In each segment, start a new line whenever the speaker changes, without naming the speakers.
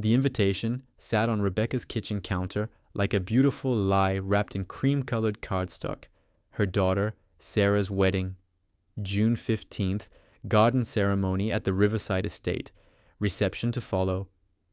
The invitation sat on Rebecca's kitchen counter like a beautiful lie wrapped in cream-colored cardstock. Her daughter, Sarah's wedding. June 15th, garden ceremony at the Riverside Estate. Reception to follow.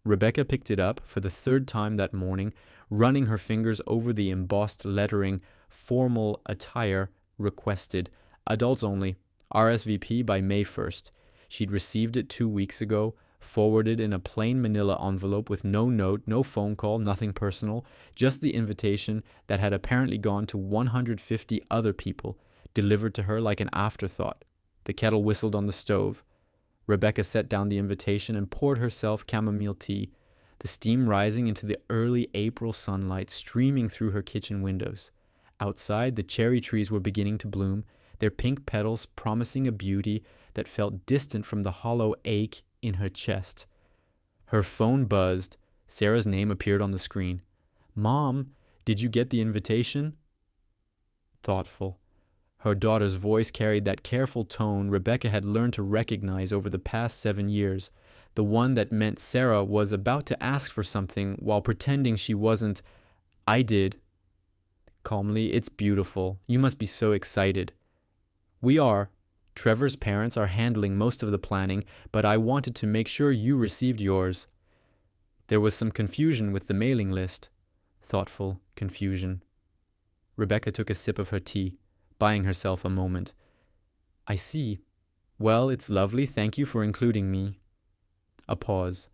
Rebecca picked it up for the third time that morning, running her fingers over the embossed lettering, formal attire requested, adults only, RSVP by May 1st. She'd received it 2 weeks ago, forwarded in a plain manila envelope with no note, no phone call, nothing personal, just the invitation that had apparently gone to 150 other people, delivered to her like an afterthought. The kettle whistled on the stove. Rebecca set down the invitation and poured herself chamomile tea, the steam rising into the early April sunlight streaming through her kitchen windows. Outside, the cherry trees were beginning to bloom, their pink petals promising a beauty that felt distant from the hollow ache in her chest. Her phone buzzed. Sarah's name appeared on the screen. "Mom, did you get the invitation?" Thoughtful. Her daughter's voice carried that careful tone Rebecca had learned to recognize over the past 7 years, the one that meant Sarah was about to ask for something while pretending she wasn't. "I did." Calmly, "It's beautiful. You must be so excited." "We are. Trevor's parents are handling most of the planning, but I wanted to make sure you received yours." There was some confusion with the mailing list. Thoughtful confusion. Rebecca took a sip of her tea, buying herself a moment. "I see. Well, it's lovely. Thank you for including me." A pause.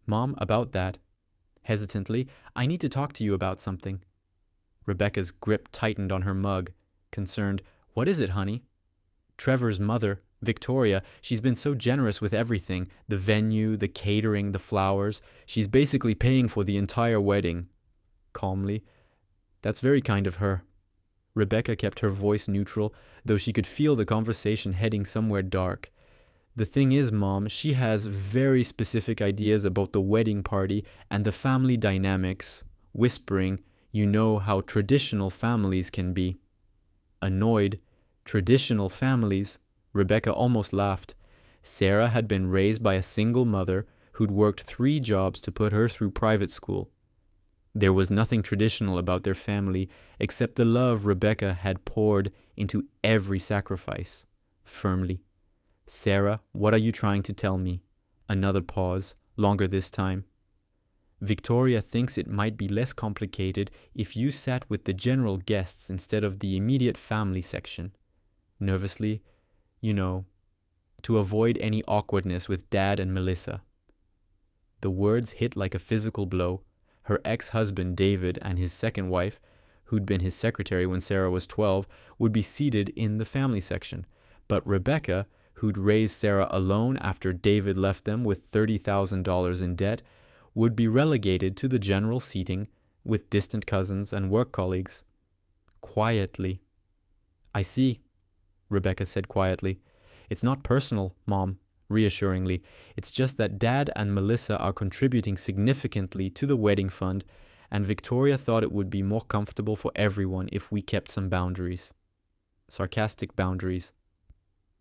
"Mom, about that." Hesitantly, "I need to talk to you about something." Rebecca's grip tightened on her mug, concerned. "What is it, honey?" "Trevor's mother, Victoria, she's been so generous with everything, the venue, the catering, the flowers. She's basically paying for the entire wedding." Calmly, "That's very kind of her." Rebecca kept her voice neutral, though she could feel the conversation heading somewhere dark. "The thing is, Mom, she has very specific ideas about the wedding party and the family dynamics. Whispering, you know how traditional families can be." Annoyed. Traditional families. Rebecca almost laughed. Sarah had been raised by a single mother who'd worked 3 jobs to put her through private school. There was nothing traditional about their family except the love Rebecca had poured into every sacrifice. Firmly. "Sarah, what are you trying to tell me?" Another pause, longer this time. "Victoria thinks it might be less complicated if you sat with the general guests instead of the immediate family section." Nervously, "You know, to avoid any awkwardness with Dad and Melissa." The words hit like a physical blow. Her ex-husband, David, and his second wife, who'd been his secretary when Sarah was 12, would be seated in the family section. But Rebecca, who'd raised Sarah alone after David left them with $30,000 in debt, would be relegated to the general seating with distant cousins and work colleagues. Quietly. "I see," Rebecca said quietly. "It's not personal, Mom," reassuringly. "It's just that Dad and Melissa are contributing significantly to the wedding fund, and Victoria thought it would be more comfortable for everyone if we kept some boundaries." Sarcastic boundaries.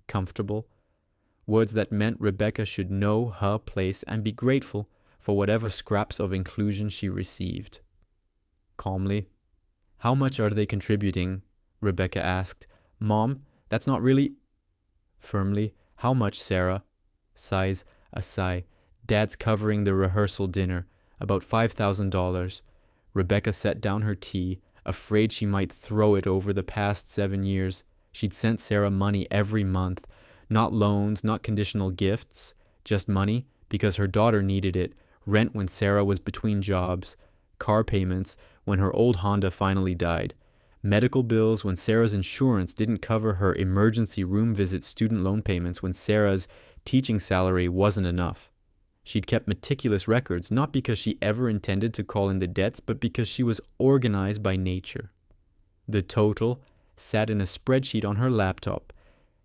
Comfortable. Words that meant Rebecca should know her place and be grateful for whatever scraps of inclusion she received. Calmly, "How much are they contributing?" Rebecca asked. "Mom, that's not really—" Firmly, "How much, Sarah?" Sighs, a sigh. "Dad's covering the rehearsal dinner, about $5,000. Rebecca set down her tea, afraid she might throw it over the past 7 years. She'd sent Sarah money every month, not loans, not conditional gifts, just money because her daughter needed it, rent when Sarah was between jobs, car payments when her old Honda finally died, medical bills when Sarah's insurance didn't cover her emergency room visit student loan payments when Sarah's teaching salary wasn't enough. She'd kept meticulous records, not because she ever intended to call in the debts, but because she was organized by nature. The total sat in a spreadsheet on her laptop,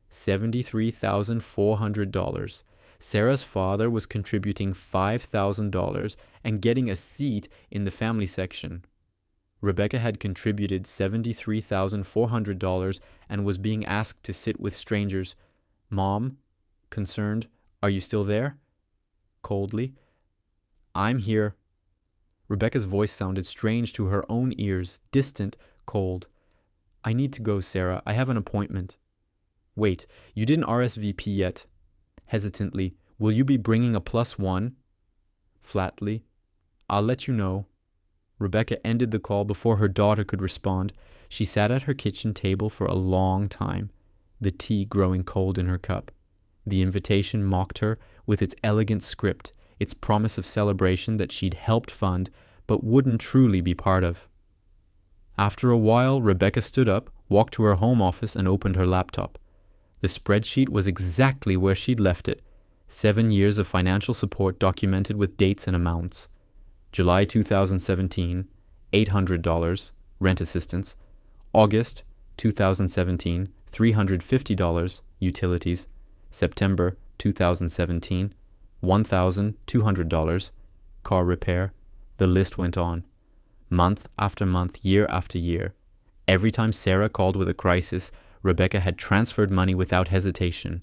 $73,400. Sarah's father was contributing $5,000 and getting a seat in the family section. Rebecca had contributed $73,400 and was being asked to sit with strangers. "Mom," concerned, "are you still there?" Coldly, I'm here. Rebecca's voice sounded strange to her own ears, distant, cold. I need to go, Sarah. I have an appointment. Wait, you didn't RSVP yet. Hesitantly, will you be bringing a +1? Flatly, I'll let you know. Rebecca ended the call before her daughter could respond. She sat at her kitchen table for a long time, the tea growing cold in her cup. The invitation mocked her with its elegant script, its promise of celebration that she'd helped fund, but wouldn't truly be part of. After a while, Rebecca stood up, walked to her home office, and opened her laptop. The spreadsheet was exactly where she'd left it. 7 years of financial support documented with dates and amounts. July 2017, $800, rent assistance. August 2017, $350, utilities. September 2017, $1,200, car repair. The list went on. Month after month, year after year. Every time Sarah called with a crisis, Rebecca had transferred money without hesitation.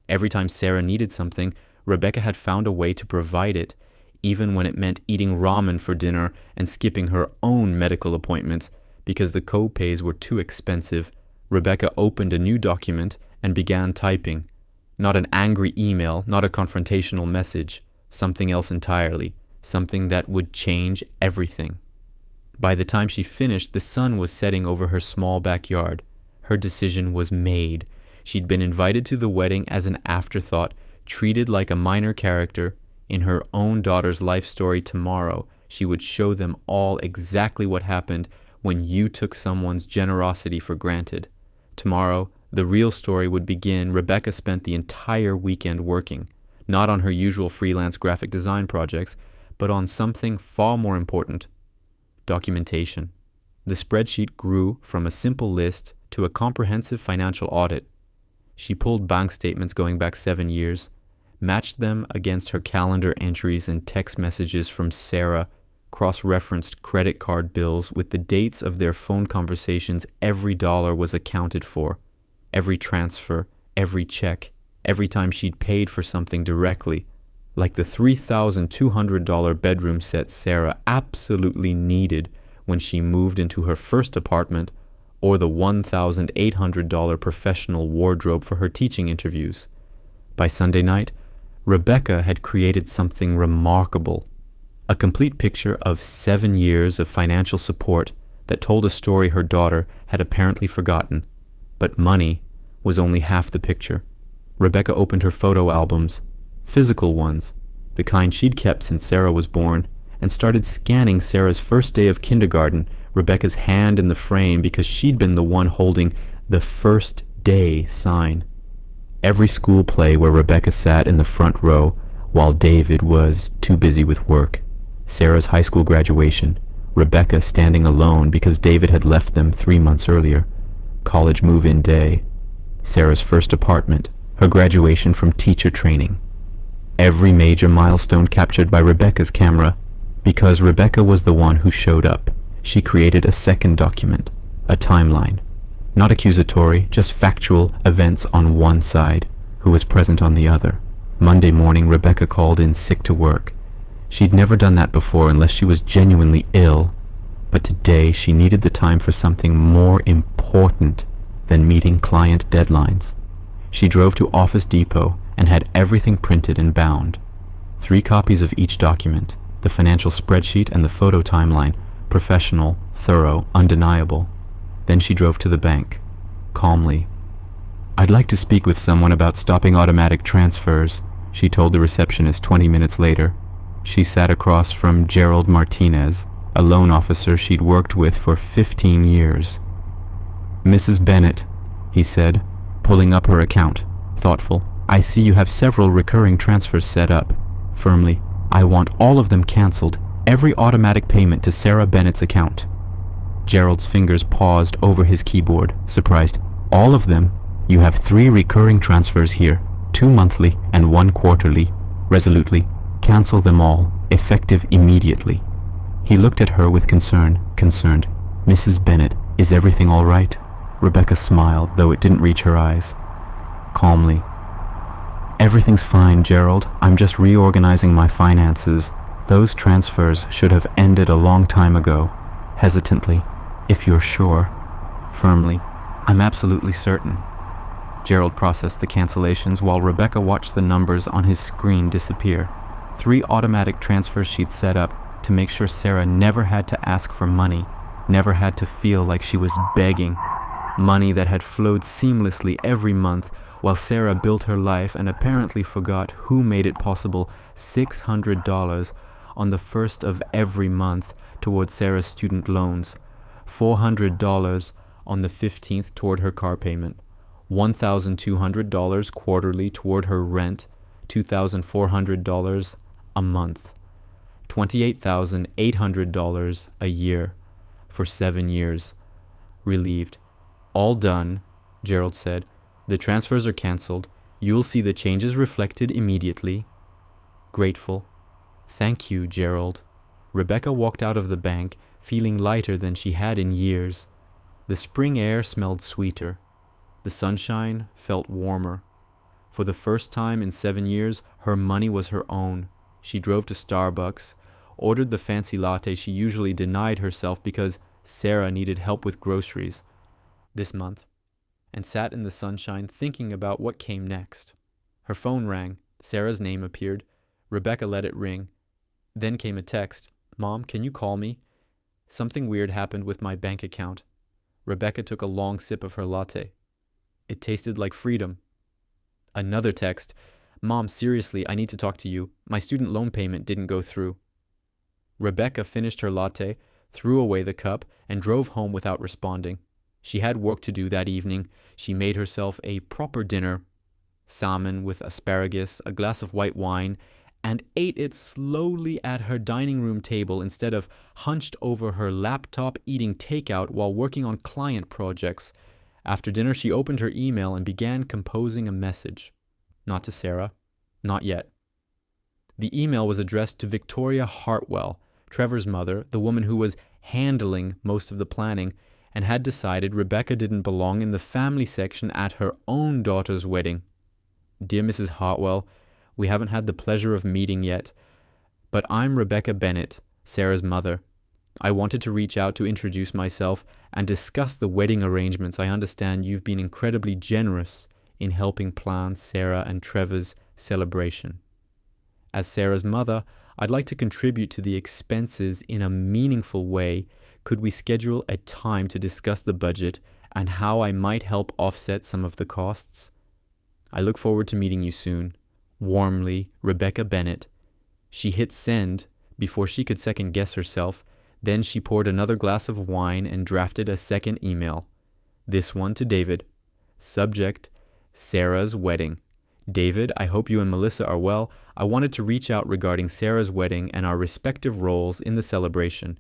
Every time Sarah needed something, Rebecca had found a way to provide it, even when it meant eating ramen for dinner and skipping her own medical appointments because the co-pays were too expensive. Rebecca opened a new document and began typing. Not an angry email, not a confrontational message, something else entirely, something that would change everything. By the time she finished, the sun was setting over her small backyard. Her decision was made. She'd been invited to the wedding as an afterthought, treated like a minor character. In her own daughter's life story tomorrow, she would show them all exactly what happened when you took someone's generosity for granted. Tomorrow, the real story would begin. Rebecca spent the entire weekend working, not on her usual freelance graphic design projects, but on something far more important: documentation. The spreadsheet grew from a simple list to a comprehensive financial audit. She pulled bank statements going back 7 years, matched them against her calendar entries and text messages from Sarah, cross-referenced credit card bills with the dates of their phone conversations. Every dollar was accounted for, every transfer, every check, every time she'd paid for something directly, like the $3,200 bedroom set Sarah absolutely needed when she moved into her first apartment, or the $1,800 professional wardrobe for her teaching interviews. By Sunday night, Rebecca had created something remarkable, a complete picture of 7 years of financial support that told a story her daughter had apparently forgotten. But money was only half the picture. Rebecca opened her photo albums, physical ones, the kind she'd kept since Sarah was born, and started scanning Sarah's first day of kindergarten, Rebecca's hand in the frame because she'd been the one holding the first day sign. Every school play where Rebecca sat in the front row while David was too busy with work. Sarah's high school graduation, Rebecca standing alone because David had left them 3 months earlier. College move-in day, Sarah's first apartment, her graduation from teacher training. Every major milestone captured by Rebecca's camera. Because Rebecca was the one who showed up, she created a second document, a timeline. Not accusatory, just factual events on one side, who was present on the other. Monday morning, Rebecca called in sick to work. She'd never done that before unless she was genuinely ill, but today she needed the time for something more important than meeting client deadlines. She drove to Office Depot and had everything printed and bound. 3 copies of each document, the financial spreadsheet and the photo timeline, professional, thorough, undeniable. Then she drove to the bank, calmly. "I'd like to speak with someone about stopping automatic transfers," she told the receptionist 20 minutes later. She sat across from Gerald Martinez, a loan officer she'd worked with for 15 years. "Mrs. Bennett," he said, pulling up her account, thoughtful. "I see you have several recurring transfers set up." Firmly, "I want all of them canceled, every automatic payment to Sarah Bennett's account." Gerald's fingers paused over his keyboard, surprised. "All of them? You have 3 recurring transfers here, 2 monthly and 1 quarterly. Resolutely, cancel them all, effective immediately." He looked at her with concerned. "Mrs. Bennett, is everything all right?" Rebecca smiled, though it didn't reach her eyes. Calmly, "Everything's fine, Gerald. I'm just reorganizing my finances. Those transfers should have ended a long time ago. Hesitantly, if you're sure. Firmly, I'm absolutely certain. Gerald processed the cancellations while Rebecca watched the numbers on his screen disappear. 3 automatic transfers she'd set up to make sure Sarah never had to ask for money, never had to feel like she was begging. Money that had flowed seamlessly every month while Sarah built her life and apparently forgot who made it possible. $600 on the first of every month toward Sarah's student loans, $400 on the 15th toward her car payment, $1,200 quarterly toward her rent, $2,400 a month, $28,800 a year for 7 years. Relieved. All done, Gerald said. The transfers are cancelled. You'll see the changes reflected immediately. Grateful. Thank you, Gerald. Rebecca walked out of the bank, feeling lighter than she had in years. The spring air smelled sweeter. The sunshine felt warmer. For the first time in 7 years, her money was her own. She drove to Starbucks, ordered the fancy latte she usually denied herself because Sarah needed help with groceries this month, and sat in the sunshine thinking about what came next. Her phone rang. Sarah's name appeared. Rebecca let it ring. Then came a text. Mom, can you call me? Something weird happened with my bank account. Rebecca took a long sip of her latte. It tasted like freedom. Another text. Mom, seriously, I need to talk to you. My student loan payment didn't go through. Rebecca finished her latte, threw away the cup, and drove home without responding. She had work to do that evening. She made herself a proper dinner, salmon with asparagus, a glass of white wine, and ate it slowly at her dining room table instead of hunched over her laptop eating takeout while working on client projects. After dinner, she opened her email and began composing a message. Not to Sarah. Not yet. The email was addressed to Victoria Hartwell, Trevor's mother, the woman who was handling most of the planning, and had decided Rebecca didn't belong in the family section at her own daughter's wedding. Dear Mrs. Hartwell, we haven't had the pleasure of meeting yet, but I'm Rebecca Bennett, Sarah's mother. I wanted to reach out to introduce myself and discuss the wedding arrangements. I understand you've been incredibly generous in helping plan Sarah and Trevor's celebration. As Sarah's mother, I'd like to contribute to the expenses in a meaningful way. Could we schedule a time to discuss the budget and how I might help offset some of the costs? I look forward to meeting you soon. Warmly, Rebecca Bennett. She hit send before she could second guess herself. Then she poured another glass of wine and drafted a second email. This one to David. Subject, Sarah's wedding. David, I hope you and Melissa are well. I wanted to reach out regarding Sarah's wedding and our respective roles in the celebration.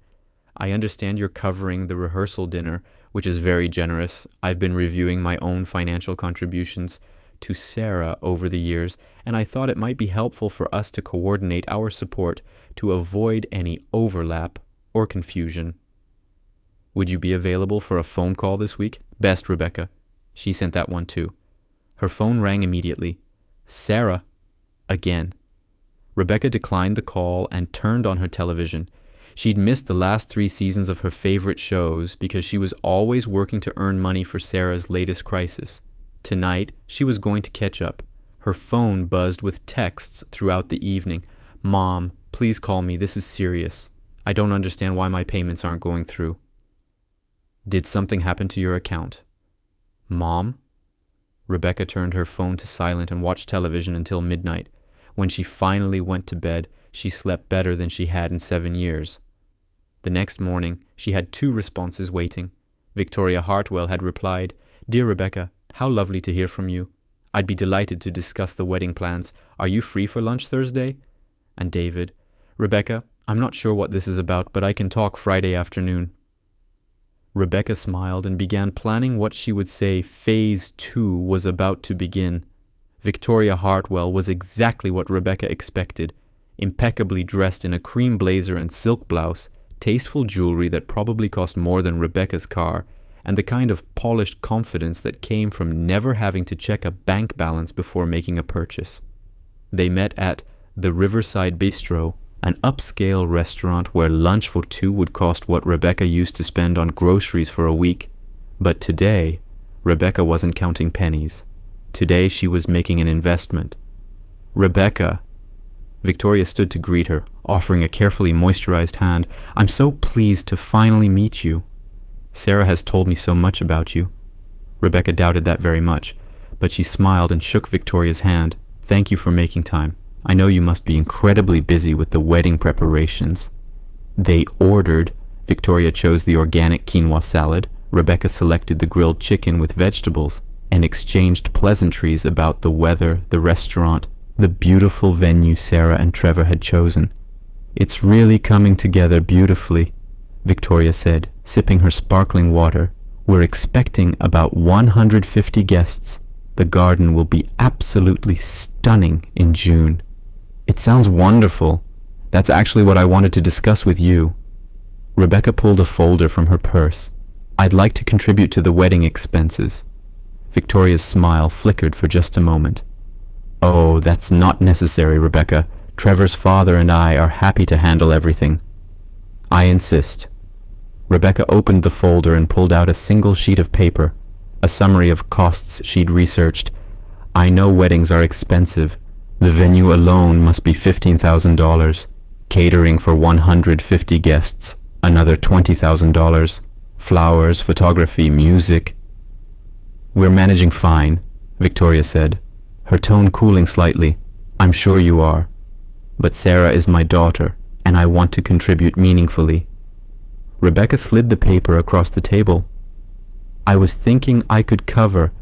I understand you're covering the rehearsal dinner, which is very generous. I've been reviewing my own financial contributions to Sarah over the years, and I thought it might be helpful for us to coordinate our support to avoid any overlap or confusion. Would you be available for a phone call this week? Best, Rebecca. She sent that one too. Her phone rang immediately. Sarah. Again. Rebecca declined the call and turned on her television. She'd missed the last 3 seasons of her favorite shows because she was always working to earn money for Sarah's latest crisis. Tonight, she was going to catch up. Her phone buzzed with texts throughout the evening. Mom, please call me. This is serious. I don't understand why my payments aren't going through. Did something happen to your account? Mom? Rebecca turned her phone to silent and watched television until midnight. When she finally went to bed, she slept better than she had in 7 years. The next morning, she had 2 responses waiting. Victoria Hartwell had replied, Dear Rebecca, how lovely to hear from you. I'd be delighted to discuss the wedding plans. Are you free for lunch Thursday? And David, Rebecca, I'm not sure what this is about, but I can talk Friday afternoon. Rebecca smiled and began planning what she would say Phase 2 was about to begin. Victoria Hartwell was exactly what Rebecca expected. Impeccably dressed in a cream blazer and silk blouse, tasteful jewelry that probably cost more than Rebecca's car, and the kind of polished confidence that came from never having to check a bank balance before making a purchase. They met at the Riverside Bistro, an upscale restaurant where lunch for two would cost what Rebecca used to spend on groceries for a week. But today, Rebecca wasn't counting pennies. Today she was making an investment. Rebecca. Victoria stood to greet her, offering a carefully moisturized hand. I'm so pleased to finally meet you. Sarah has told me so much about you. Rebecca doubted that very much, but she smiled and shook Victoria's hand. Thank you for making time. I know you must be incredibly busy with the wedding preparations. They ordered. Victoria chose the organic quinoa salad. Rebecca selected the grilled chicken with vegetables and exchanged pleasantries about the weather, the restaurant, the beautiful venue Sarah and Trevor had chosen. It's really coming together beautifully, Victoria said, sipping her sparkling water. We're expecting about 150 guests. The garden will be absolutely stunning in June. It sounds wonderful. That's actually what I wanted to discuss with you. Rebecca pulled a folder from her purse. I'd like to contribute to the wedding expenses. Victoria's smile flickered for just a moment. Oh, that's not necessary, Rebecca. Trevor's father and I are happy to handle everything. I insist. Rebecca opened the folder and pulled out a single sheet of paper, a summary of costs she'd researched. I know weddings are expensive. The venue alone must be $15,000. Catering for 150 guests, another $20,000. Flowers, photography, music. We're managing fine, Victoria said, her tone cooling slightly. I'm sure you are. But Sarah is my daughter, and I want to contribute meaningfully. Rebecca slid the paper across the table. I was thinking I could cover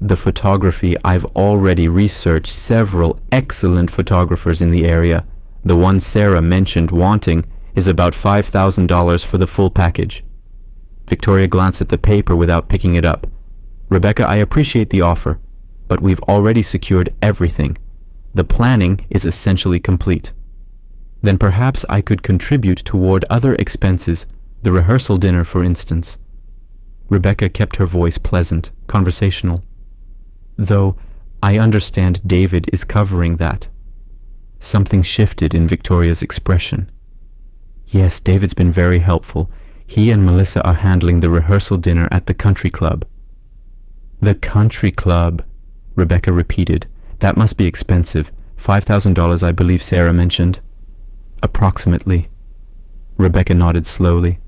the photography. I've already researched several excellent photographers in the area. The one Sarah mentioned wanting is about $5,000 for the full package. Victoria glanced at the paper without picking it up. Rebecca, I appreciate the offer, but we've already secured everything. The planning is essentially complete. Then perhaps I could contribute toward other expenses, the rehearsal dinner, for instance. Rebecca kept her voice pleasant, conversational. Though I understand David is covering that. Something shifted in Victoria's expression. Yes, David's been very helpful. He and Melissa are handling the rehearsal dinner at the country club. The country club, Rebecca repeated. That must be expensive. $5,000, I believe Sarah mentioned. Approximately. Rebecca nodded slowly.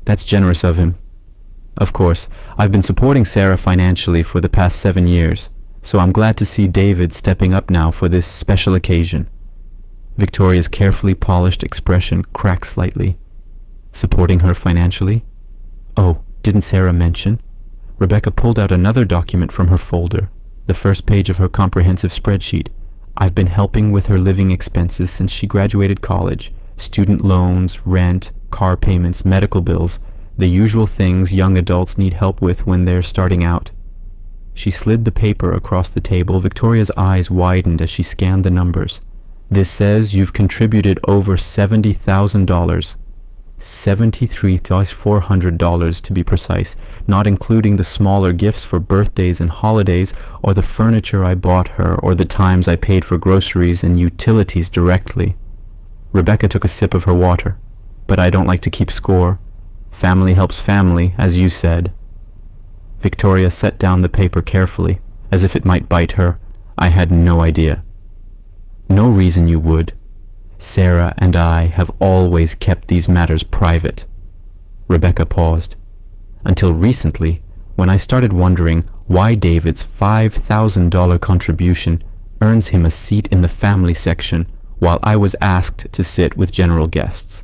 That's generous of him. Of course, I've been supporting Sarah financially for the past 7 years, so I'm glad to see David stepping up now for this special occasion. Victoria's carefully polished expression cracked slightly. Supporting her financially? Oh, didn't Sarah mention? Rebecca pulled out another document from her folder, the first page of her comprehensive spreadsheet. I've been helping with her living expenses since she graduated college. Student loans, rent, car payments, medical bills, the usual things young adults need help with when they're starting out. She slid the paper across the table. Victoria's eyes widened as she scanned the numbers. This says you've contributed over $70,000. $73,400 to be precise, not including the smaller gifts for birthdays and holidays, or the furniture I bought her, or the times I paid for groceries and utilities directly. Rebecca took a sip of her water. But I don't like to keep score. Family helps family, as you said. Victoria set down the paper carefully, as if it might bite her. I had no idea. No reason you would. Sarah and I have always kept these matters private. Rebecca paused. Until recently, when I started wondering why David's $5,000 contribution earns him a seat in the family section while I was asked to sit with general guests.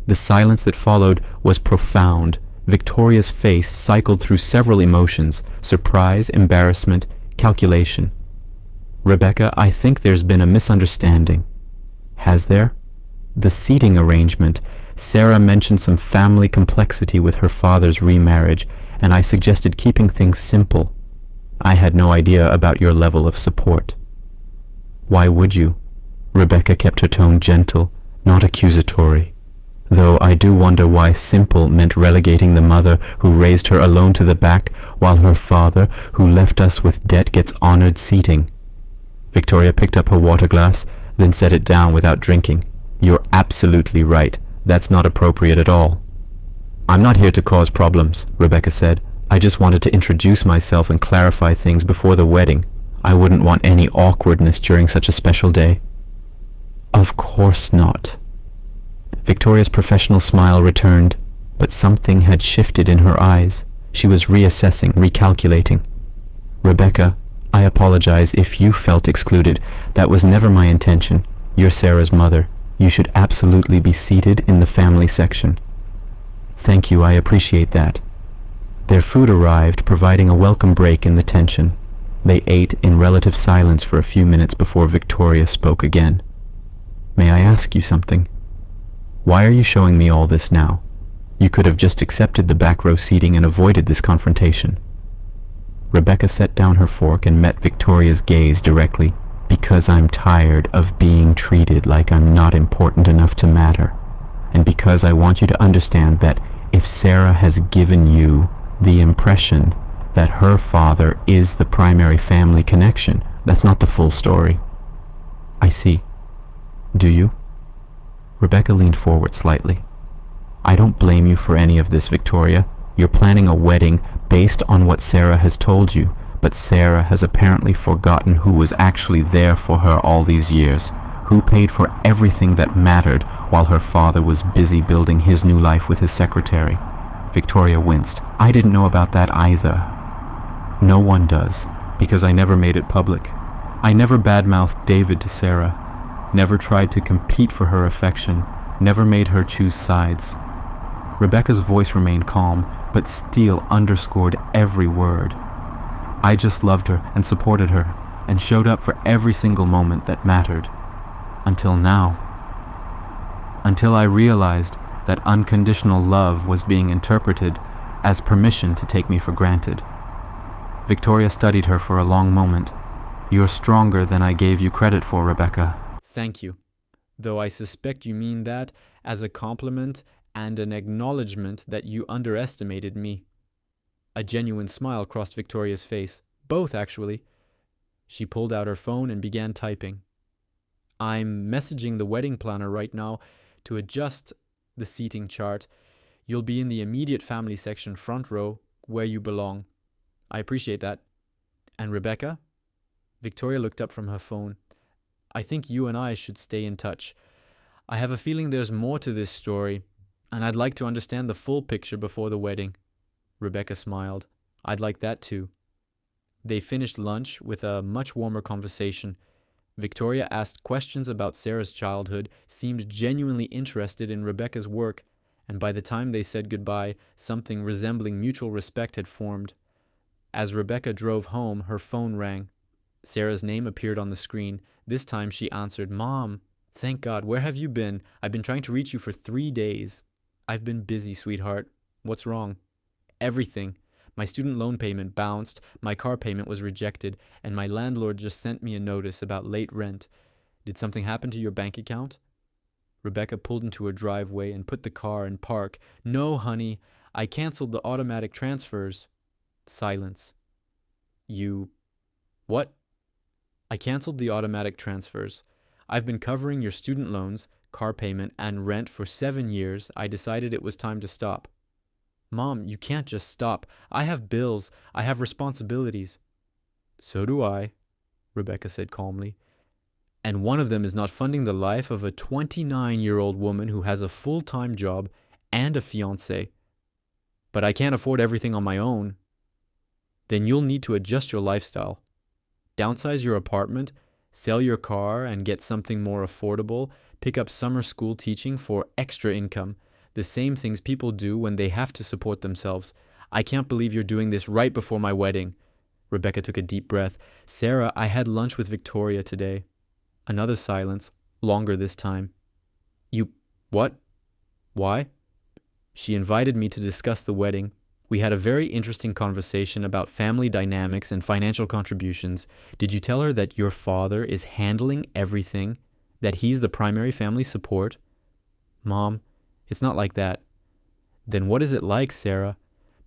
The silence that followed was profound. Victoria's face cycled through several emotions: surprise, embarrassment, calculation. Rebecca, I think there's been a misunderstanding. Has there? The seating arrangement. Sarah mentioned some family complexity with her father's remarriage, and I suggested keeping things simple. I had no idea about your level of support. Why would you? Rebecca kept her tone gentle, not accusatory. Though I do wonder why simple meant relegating the mother who raised her alone to the back, while her father, who left us with debt, gets honored seating. Victoria picked up her water glass, then set it down without drinking. You're absolutely right. That's not appropriate at all. I'm not here to cause problems, Rebecca said. I just wanted to introduce myself and clarify things before the wedding. I wouldn't want any awkwardness during such a special day. Of course not. Victoria's professional smile returned, but something had shifted in her eyes. She was reassessing, recalculating. Rebecca, I apologize if you felt excluded. That was never my intention. You're Sarah's mother. You should absolutely be seated in the family section. Thank you, I appreciate that. Their food arrived, providing a welcome break in the tension. They ate in relative silence for a few minutes before Victoria spoke again. May I ask you something? Why are you showing me all this now? You could have just accepted the back row seating and avoided this confrontation. Rebecca set down her fork and met Victoria's gaze directly. Because I'm tired of being treated like I'm not important enough to matter. And because I want you to understand that if Sarah has given you the impression that her father is the primary family connection, that's not the full story. I see. Do you? Rebecca leaned forward slightly. I don't blame you for any of this, Victoria. You're planning a wedding based on what Sarah has told you, but Sarah has apparently forgotten who was actually there for her all these years, who paid for everything that mattered while her father was busy building his new life with his secretary. Victoria winced. I didn't know about that either. No one does, because I never made it public. I never badmouthed David to Sarah, never tried to compete for her affection, never made her choose sides. Rebecca's voice remained calm, but steel underscored every word. I just loved her and supported her and showed up for every single moment that mattered. Until now. Until I realized that unconditional love was being interpreted as permission to take me for granted. Victoria studied her for a long moment. You're stronger than I gave you credit for, Rebecca. Thank you. Though I suspect you mean that as a compliment and an acknowledgement that you underestimated me. A genuine smile crossed Victoria's face. Both, actually. She pulled out her phone and began typing. I'm messaging the wedding planner right now to adjust the seating chart. You'll be in the immediate family section, front row, where you belong. I appreciate that. And Rebecca? Victoria looked up from her phone. I think you and I should stay in touch. I have a feeling there's more to this story, and I'd like to understand the full picture before the wedding. Rebecca smiled. I'd like that too. They finished lunch with a much warmer conversation. Victoria asked questions about Sarah's childhood, seemed genuinely interested in Rebecca's work, and by the time they said goodbye, something resembling mutual respect had formed. As Rebecca drove home, her phone rang. Sarah's name appeared on the screen. This time she answered, Mom, thank God, where have you been? I've been trying to reach you for 3 days. I've been busy, sweetheart. What's wrong? Everything. My student loan payment bounced, my car payment was rejected, and my landlord just sent me a notice about late rent. Did something happen to your bank account? Rebecca pulled into her driveway and put the car in park. No, honey, I canceled the automatic transfers. Silence. You... What? I canceled the automatic transfers. I've been covering your student loans, car payment, and rent for 7 years. I decided it was time to stop. Mom, you can't just stop. I have bills. I have responsibilities. So do I, Rebecca said calmly. And one of them is not funding the life of a 29-year-old woman who has a full-time job and a fiancé. But I can't afford everything on my own. Then you'll need to adjust your lifestyle. Downsize your apartment, sell your car and get something more affordable, pick up summer school teaching for extra income. The same things people do when they have to support themselves. I can't believe you're doing this right before my wedding. Rebecca took a deep breath. Sarah, I had lunch with Victoria today. Another silence, longer this time. You... what? Why? She invited me to discuss the wedding. We had a very interesting conversation about family dynamics and financial contributions. Did you tell her that your father is handling everything? That he's the primary family support? Mom, it's not like that. Then what is it like, Sarah?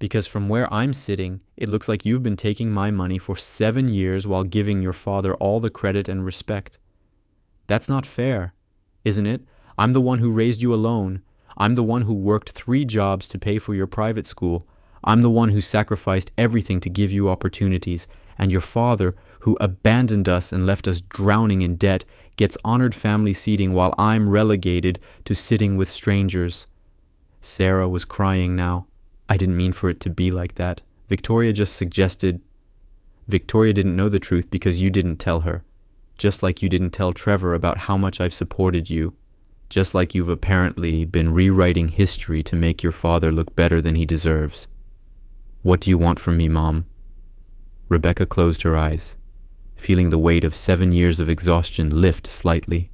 Because from where I'm sitting, it looks like you've been taking my money for 7 years while giving your father all the credit and respect. That's not fair, isn't it? I'm the one who raised you alone. I'm the one who worked 3 jobs to pay for your private school. I'm the one who sacrificed everything to give you opportunities. And your father, who abandoned us and left us drowning in debt, gets honored family seating while I'm relegated to sitting with strangers. Sarah was crying now. I didn't mean for it to be like that. Victoria just suggested. Victoria didn't know the truth because you didn't tell her. Just like you didn't tell Trevor about how much I've supported you. Just like you've apparently been rewriting history to make your father look better than he deserves. What do you want from me, Mom? Rebecca closed her eyes, feeling the weight of 7 years of exhaustion lift slightly.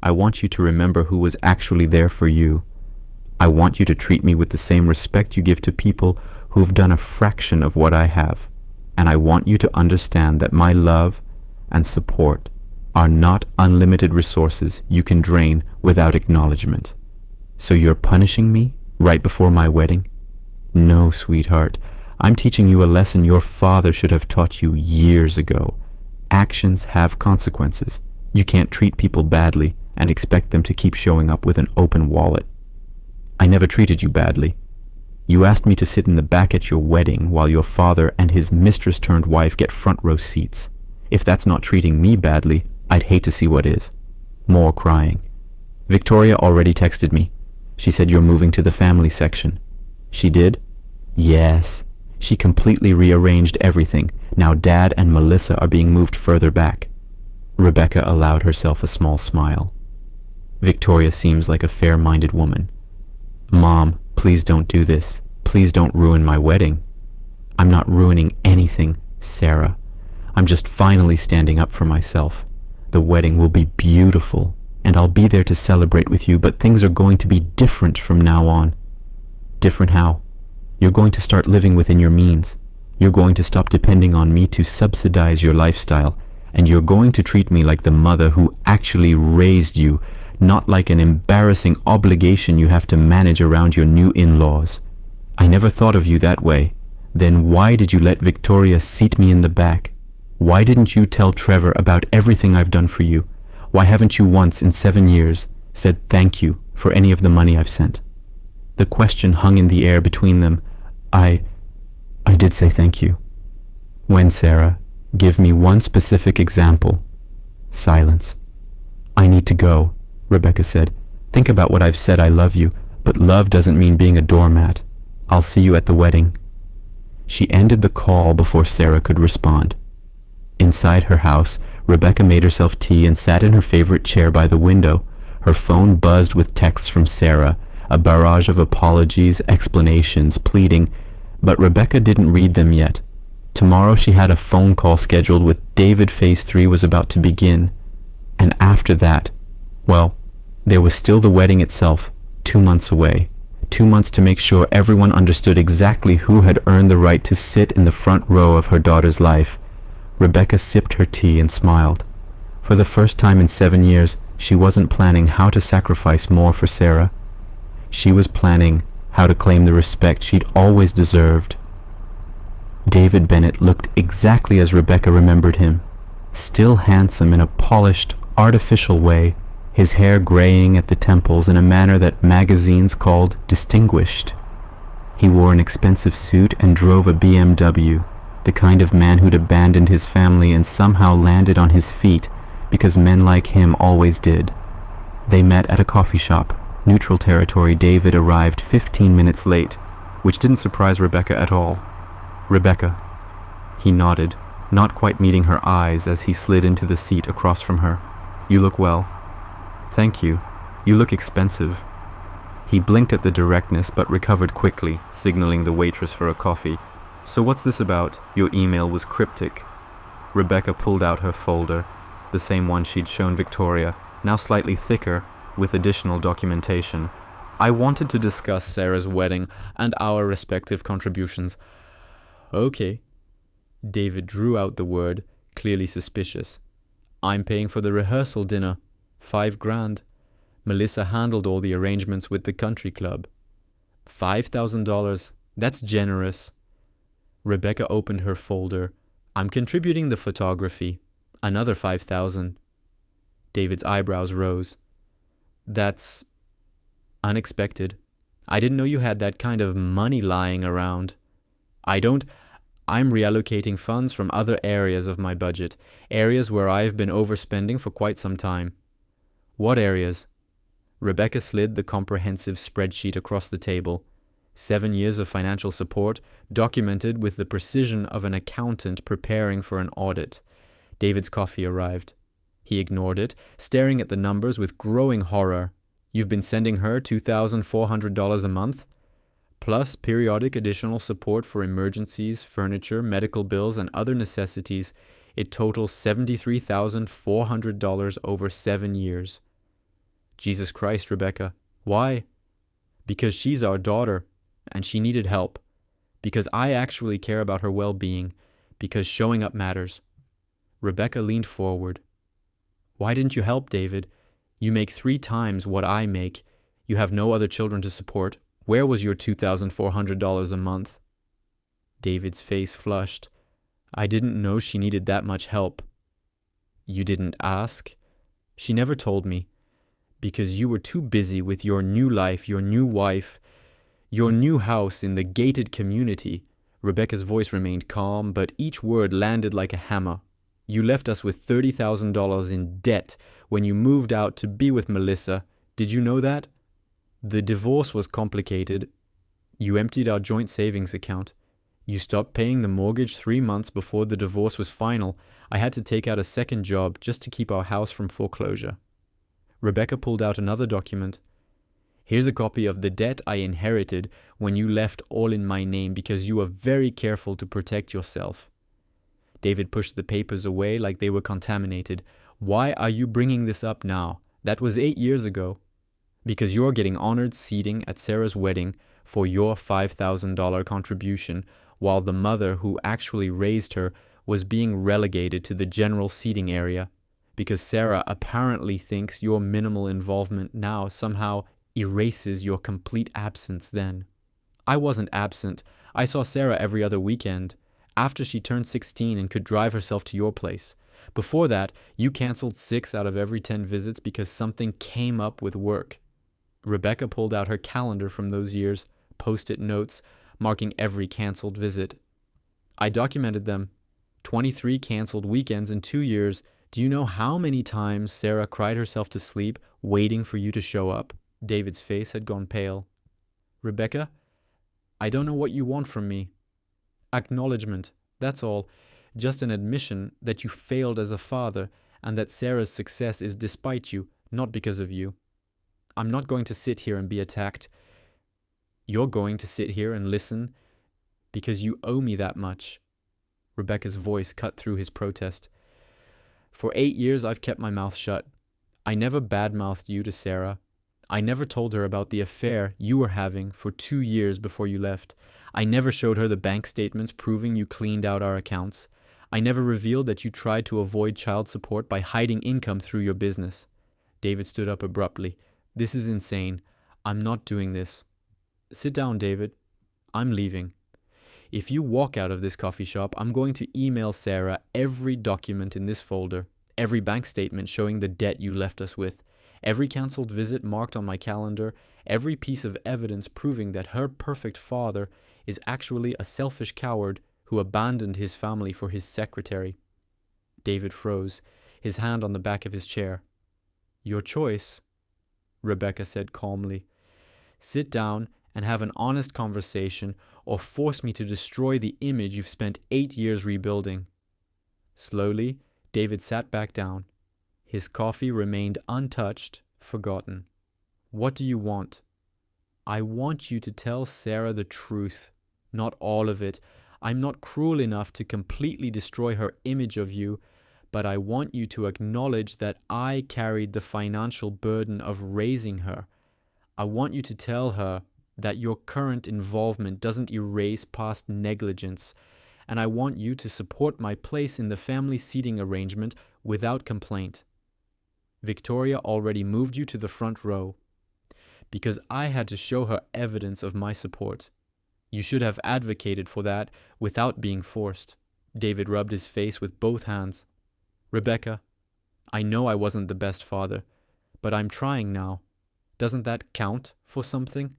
I want you to remember who was actually there for you. I want you to treat me with the same respect you give to people who've done a fraction of what I have. And I want you to understand that my love and support are not unlimited resources you can drain without acknowledgement. So you're punishing me right before my wedding? No, sweetheart. I'm teaching you a lesson your father should have taught you years ago. Actions have consequences. You can't treat people badly and expect them to keep showing up with an open wallet. I never treated you badly. You asked me to sit in the back at your wedding while your father and his mistress-turned-wife get front row seats. If that's not treating me badly, I'd hate to see what is. More crying. Victoria already texted me. She said you're moving to the family section. She did? Yes. She completely rearranged everything. Now Dad and Melissa are being moved further back. Rebecca allowed herself a small smile. Victoria seems like a fair-minded woman. Mom, please don't do this. Please don't ruin my wedding. I'm not ruining anything, Sarah. I'm just finally standing up for myself. The wedding will be beautiful, and I'll be there to celebrate with you, but things are going to be different from now on. Different how? You're going to start living within your means. You're going to stop depending on me to subsidize your lifestyle, and you're going to treat me like the mother who actually raised you, not like an embarrassing obligation you have to manage around your new in-laws. I never thought of you that way. Then why did you let Victoria seat me in the back? Why didn't you tell Trevor about everything I've done for you? Why haven't you once in 7 years said thank you for any of the money I've sent? The question hung in the air between them. I did say thank you. When, Sarah? Give me one specific example. Silence. I need to go, Rebecca said. Think about what I've said I love you, but love doesn't mean being a doormat. I'll see you at the wedding. She ended the call before Sarah could respond. Inside her house, Rebecca made herself tea and sat in her favorite chair by the window. Her phone buzzed with texts from Sarah, a barrage of apologies, explanations, pleading, but Rebecca didn't read them yet. Tomorrow she had a phone call scheduled with David. Phase 3 was about to begin. And after that, well, there was still the wedding itself, 2 months away. 2 months to make sure everyone understood exactly who had earned the right to sit in the front row of her daughter's life. Rebecca sipped her tea and smiled. For the first time in 7 years, she wasn't planning how to sacrifice more for Sarah. She was planning how to claim the respect she'd always deserved. David Bennett looked exactly as Rebecca remembered him, still handsome in a polished, artificial way, his hair graying at the temples in a manner that magazines called distinguished. He wore an expensive suit and drove a BMW, the kind of man who'd abandoned his family and somehow landed on his feet because men like him always did. They met at a coffee shop. Neutral territory. David arrived 15 minutes late, which didn't surprise Rebecca at all. Rebecca. He nodded, not quite meeting her eyes as he slid into the seat across from her. You look well. Thank you. You look expensive. He blinked at the directness but recovered quickly, signaling the waitress for a coffee. So what's this about? Your email was cryptic. Rebecca pulled out her folder, the same one she'd shown Victoria, now slightly thicker, with additional documentation. I wanted to discuss Sarah's wedding and our respective contributions. Okay. David drew out the word, clearly suspicious. I'm paying for the rehearsal dinner. $5,000. Melissa handled all the arrangements with the country club. $5,000. That's generous. Rebecca opened her folder. I'm contributing the photography. Another $5,000. David's eyebrows rose. That's unexpected. I didn't know you had that kind of money lying around. I don't. I'm reallocating funds from other areas of my budget, areas where I've been overspending for quite some time. What areas? Rebecca slid the comprehensive spreadsheet across the table. 7 years of financial support, documented with the precision of an accountant preparing for an audit. David's coffee arrived. He ignored it, staring at the numbers with growing horror. You've been sending her $2,400 a month? Plus periodic additional support for emergencies, furniture, medical bills, and other necessities. It totals $73,400 over 7 years. Jesus Christ, Rebecca. Why? Because she's our daughter, and she needed help. Because I actually care about her well-being. Because showing up matters. Rebecca leaned forward. Why didn't you help, David? You make 3 times what I make. You have no other children to support. Where was your $2,400 a month? David's face flushed. I didn't know she needed that much help. You didn't ask? She never told me. Because you were too busy with your new life, your new wife, your new house in the gated community. Rebecca's voice remained calm, but each word landed like a hammer. You left us with $30,000 in debt when you moved out to be with Melissa. Did you know that? The divorce was complicated. You emptied our joint savings account. You stopped paying the mortgage 3 months before the divorce was final. I had to take out a second job just to keep our house from foreclosure. Rebecca pulled out another document. Here's a copy of the debt I inherited when you left all in my name because you were very careful to protect yourself. David pushed the papers away like they were contaminated. Why are you bringing this up now? That was 8 years ago. Because you're getting honored seating at Sarah's wedding for your $5,000 contribution, while the mother who actually raised her was being relegated to the general seating area. Because Sarah apparently thinks your minimal involvement now somehow erases your complete absence then. I wasn't absent. I saw Sarah every other weekend, after she turned 16 and could drive herself to your place. Before that, you canceled 6 out of every 10 visits because something came up with work. Rebecca pulled out her calendar from those years, post-it notes, marking every canceled visit. I documented them. 23 canceled weekends in 2 years. Do you know how many times Sarah cried herself to sleep, waiting for you to show up? David's face had gone pale. Rebecca, I don't know what you want from me. Acknowledgement, that's all. Just an admission that you failed as a father and that Sarah's success is despite you, not because of you. I'm not going to sit here and be attacked. You're going to sit here and listen because you owe me that much. Rebecca's voice cut through his protest. For 8 years, I've kept my mouth shut. I never badmouthed you to Sarah. I never told her about the affair you were having for 2 years before you left. I never showed her the bank statements proving you cleaned out our accounts. I never revealed that you tried to avoid child support by hiding income through your business. David stood up abruptly. This is insane. I'm not doing this. Sit down, David. I'm leaving. If you walk out of this coffee shop, I'm going to email Sarah every document in this folder, every bank statement showing the debt you left us with, every canceled visit marked on my calendar, every piece of evidence proving that her perfect father is actually a selfish coward who abandoned his family for his secretary. David froze, his hand on the back of his chair. Your choice, Rebecca said calmly. Sit down and have an honest conversation, or force me to destroy the image you've spent 8 years rebuilding. Slowly, David sat back down. His coffee remained untouched, forgotten. What do you want? I want you to tell Sarah the truth, not all of it. I'm not cruel enough to completely destroy her image of you, but I want you to acknowledge that I carried the financial burden of raising her. I want you to tell her that your current involvement doesn't erase past negligence, and I want you to support my place in the family seating arrangement without complaint. Victoria already moved you to the front row, because I had to show her evidence of my support. You should have advocated for that without being forced. David rubbed his face with both hands. Rebecca, I know I wasn't the best father, but I'm trying now. Doesn't that count for something?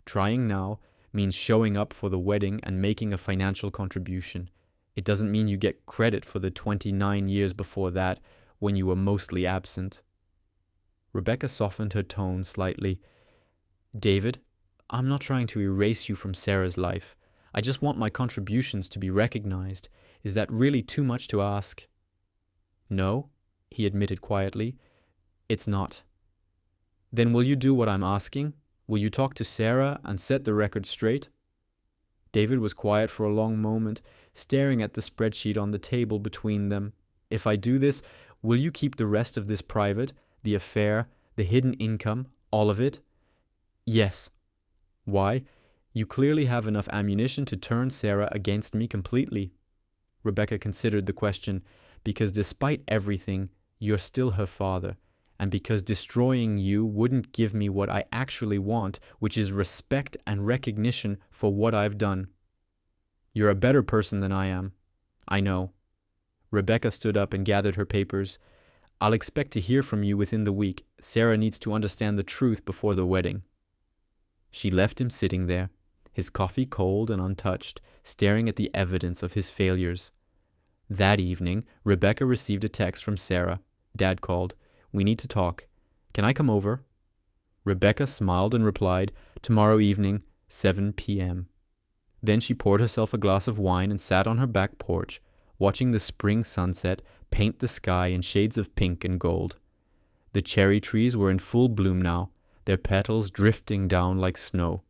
Trying now means showing up for the wedding and making a financial contribution. It doesn't mean you get credit for the 29 years before that when you were mostly absent. Rebecca softened her tone slightly. David, I'm not trying to erase you from Sarah's life. I just want my contributions to be recognized. Is that really too much to ask? No, he admitted quietly. It's not. Then will you do what I'm asking? Will you talk to Sarah and set the record straight? David was quiet for a long moment, staring at the spreadsheet on the table between them. If I do this, will you keep the rest of this private? The affair, the hidden income, all of it? Yes. Why? You clearly have enough ammunition to turn Sarah against me completely. Rebecca considered the question. Because despite everything, you're still her father. And because destroying you wouldn't give me what I actually want, which is respect and recognition for what I've done. You're a better person than I am. I know. Rebecca stood up and gathered her papers. I'll expect to hear from you within the week. Sarah needs to understand the truth before the wedding. She left him sitting there, his coffee cold and untouched, staring at the evidence of his failures. That evening, Rebecca received a text from Sarah. Dad called. We need to talk. Can I come over? Rebecca smiled and replied, tomorrow evening, 7 p.m. Then she poured herself a glass of wine and sat on her back porch, watching the spring sunset paint the sky in shades of pink and gold. The cherry trees were in full bloom now, their petals drifting down like snow.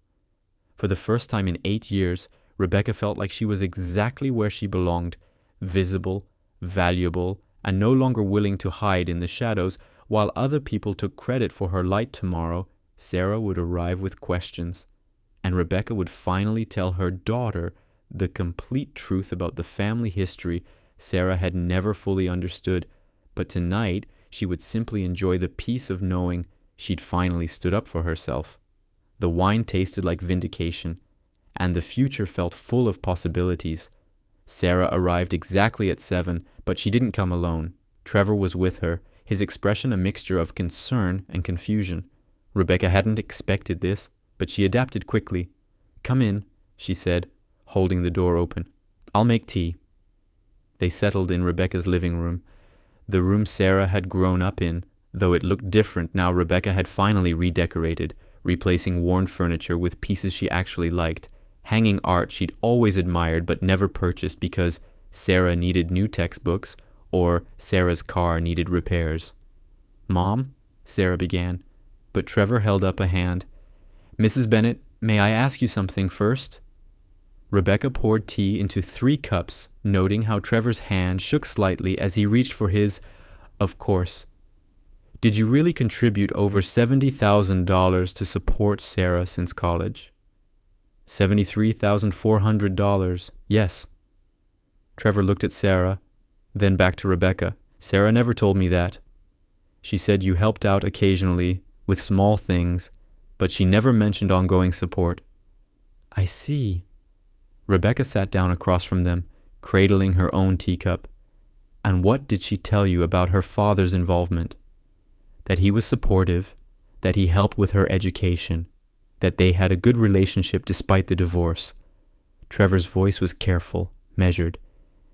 For the first time in 8 years, Rebecca felt like she was exactly where she belonged, visible, valuable, and no longer willing to hide in the shadows. While other people took credit for her light tomorrow, Sarah would arrive with questions, and Rebecca would finally tell her daughter the complete truth about the family history Sarah had never fully understood. But tonight, she would simply enjoy the peace of knowing she'd finally stood up for herself. The wine tasted like vindication, and the future felt full of possibilities. Sarah arrived exactly at 7, but she didn't come alone. Trevor was with her, his expression a mixture of concern and confusion. Rebecca hadn't expected this, but she adapted quickly. Come in, she said, holding the door open. I'll make tea. They settled in Rebecca's living room, the room Sarah had grown up in, though it looked different now Rebecca had finally redecorated, replacing worn furniture with pieces she actually liked, hanging art she'd always admired but never purchased because Sarah needed new textbooks or Sarah's car needed repairs. Mom, Sarah began, but Trevor held up a hand. Mrs. Bennet, may I ask you something first? Rebecca poured tea into 3 cups, noting how Trevor's hand shook slightly as he reached for his, of course. Did you really contribute over $70,000 to support Sarah since college? $73,400, yes. Trevor looked at Sarah, then back to Rebecca. Sarah never told me that. She said you helped out occasionally with small things, but she never mentioned ongoing support. I see. Rebecca sat down across from them, cradling her own teacup. And what did she tell you about her father's involvement? That he was supportive, that he helped with her education, that they had a good relationship despite the divorce. Trevor's voice was careful, measured.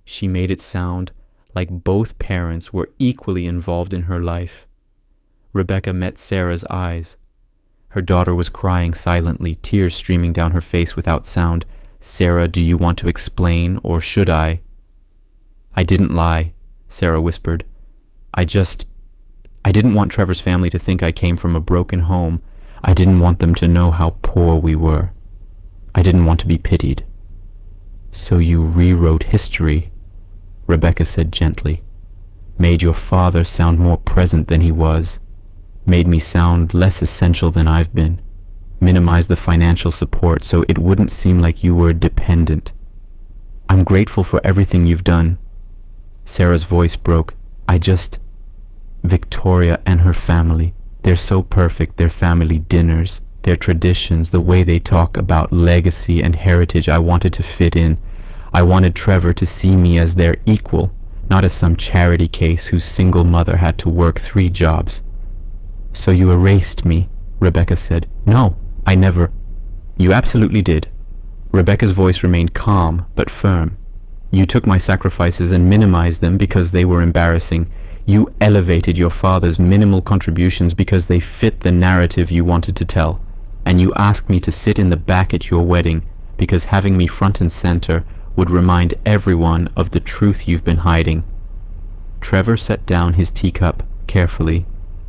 She made it sound like both parents were equally involved in her life. Rebecca met Sarah's eyes. Her daughter was crying silently, tears streaming down her face without sound. Sarah, do you want to explain, or should I? I didn't lie, Sarah whispered. I didn't want Trevor's family to think I came from a broken home. I didn't want them to know how poor we were. I didn't want to be pitied. So you rewrote history, Rebecca said gently. Made your father sound more present than he was. Made me sound less essential than I've been. Minimized the financial support so it wouldn't seem like you were dependent. I'm grateful for everything you've done. Sarah's voice broke. Victoria and her family. They're so perfect, their family dinners, their traditions, the way they talk about legacy and heritage. I wanted to fit in. I wanted Trevor to see me as their equal, not as some charity case whose single mother had to work 3 jobs. So you erased me, Rebecca said. No, I never. You absolutely did. Rebecca's voice remained calm but firm. You took my sacrifices and minimized them because they were embarrassing. You elevated your father's minimal contributions because they fit the narrative you wanted to tell. And you asked me to sit in the back at your wedding because having me front and center would remind everyone of the truth you've been hiding. Trevor set down his teacup carefully.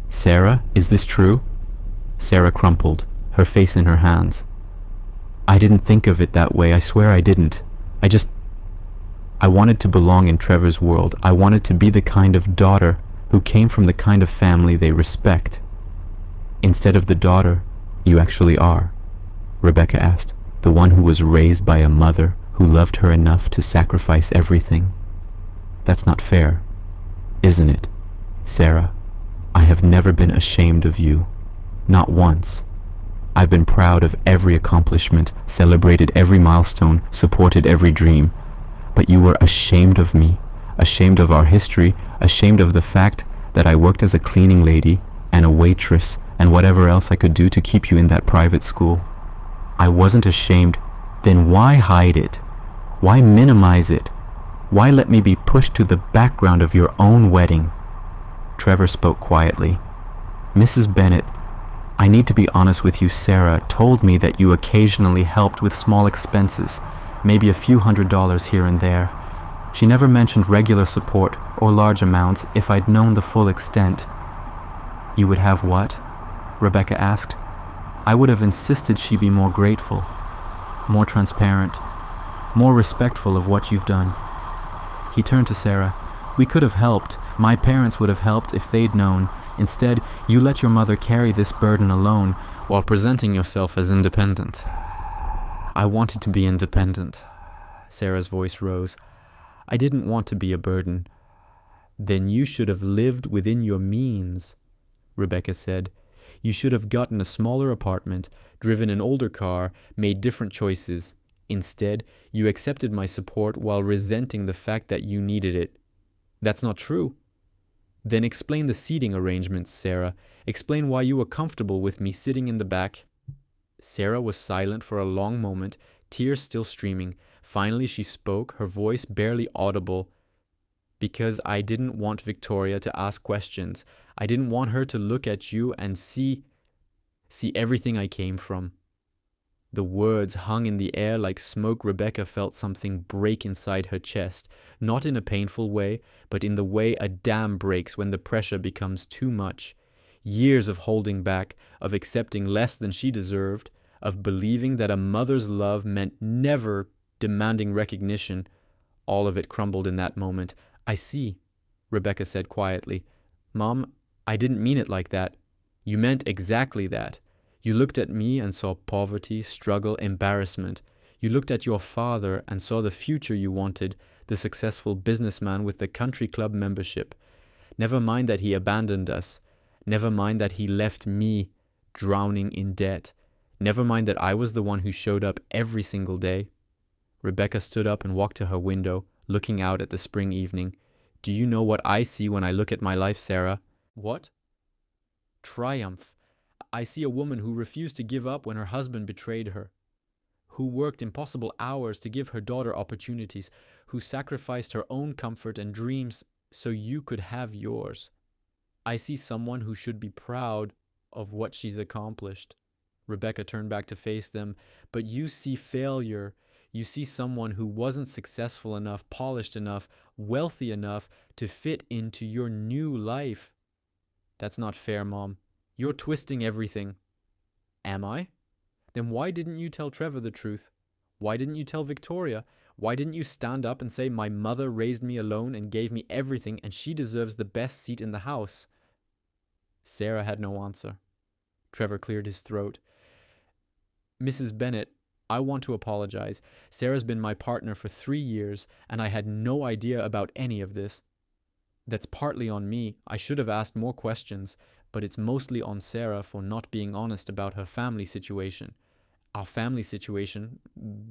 Sarah, is this true? Sarah crumpled, her face in her hands. I didn't think of it that way, I swear I didn't. I wanted to belong in Trevor's world. I wanted to be the kind of daughter who came from the kind of family they respect. Instead of the daughter you actually are, Rebecca asked, the one who was raised by a mother who loved her enough to sacrifice everything. That's not fair, isn't it, Sarah? I have never been ashamed of you, not once. I've been proud of every accomplishment, celebrated every milestone, supported every dream. But you were ashamed of me, ashamed of our history, ashamed of the fact that I worked as a cleaning lady and a waitress and whatever else I could do to keep you in that private school. I wasn't ashamed. Then why hide it? Why minimize it? Why let me be pushed to the background of your own wedding? Trevor spoke quietly. Mrs. Bennet, I need to be honest with you. Sarah told me that you occasionally helped with small expenses, maybe a few $100s here and there. She never mentioned regular support or large amounts. If I'd known the full extent. You would have what? Rebecca asked. I would have insisted she be more grateful, more transparent, more respectful of what you've done. He turned to Sarah. We could have helped. My parents would have helped if they'd known. Instead, you let your mother carry this burden alone while presenting yourself as independent. I wanted to be independent. Sarah's voice rose. I didn't want to be a burden. Then you should have lived within your means, Rebecca said. You should have gotten a smaller apartment, driven an older car, made different choices. Instead, you accepted my support while resenting the fact that you needed it. That's not true. Then explain the seating arrangements, Sarah. Explain why you were comfortable with me sitting in the back. Sarah was silent for a long moment, tears still streaming. Finally she spoke, her voice barely audible. Because I didn't want Victoria to ask questions. I didn't want her to look at you and see everything I came from. The words hung in the air like smoke. Rebecca felt something break inside her chest, not in a painful way, but in the way a dam breaks when the pressure becomes too much. Years of holding back, of accepting less than she deserved, of believing that a mother's love meant never demanding recognition, all of it crumbled in that moment. I see, Rebecca said quietly. Mom, I didn't mean it like that. You meant exactly that. You looked at me and saw poverty, struggle, embarrassment. You looked at your father and saw the future you wanted, the successful businessman with the country club membership. Never mind that he abandoned us. Never mind that he left me drowning in debt. Never mind that I was the one who showed up every single day. Rebecca stood up and walked to her window, looking out at the spring evening. Do you know what I see when I look at my life, Sarah? What? Triumph. I see a woman who refused to give up when her husband betrayed her, who worked impossible hours to give her daughter opportunities, who sacrificed her own comfort and dreams so you could have yours. I see someone who should be proud of what she's accomplished. Rebecca turned back to face them. But you see failure. You see someone who wasn't successful enough, polished enough, wealthy enough to fit into your new life. That's not fair, Mom. You're twisting everything. Am I? Then why didn't you tell Trevor the truth? Why didn't you tell Victoria? Why didn't you stand up and say my mother raised me alone and gave me everything and she deserves the best seat in the house? Sarah had no answer. Trevor cleared his throat. Mrs. Bennet, I want to apologize. Sarah's been my partner for 3 years and I had no idea about any of this. That's partly on me. I should have asked more questions, but it's mostly on Sarah for not being honest about her family situation. Our family situation,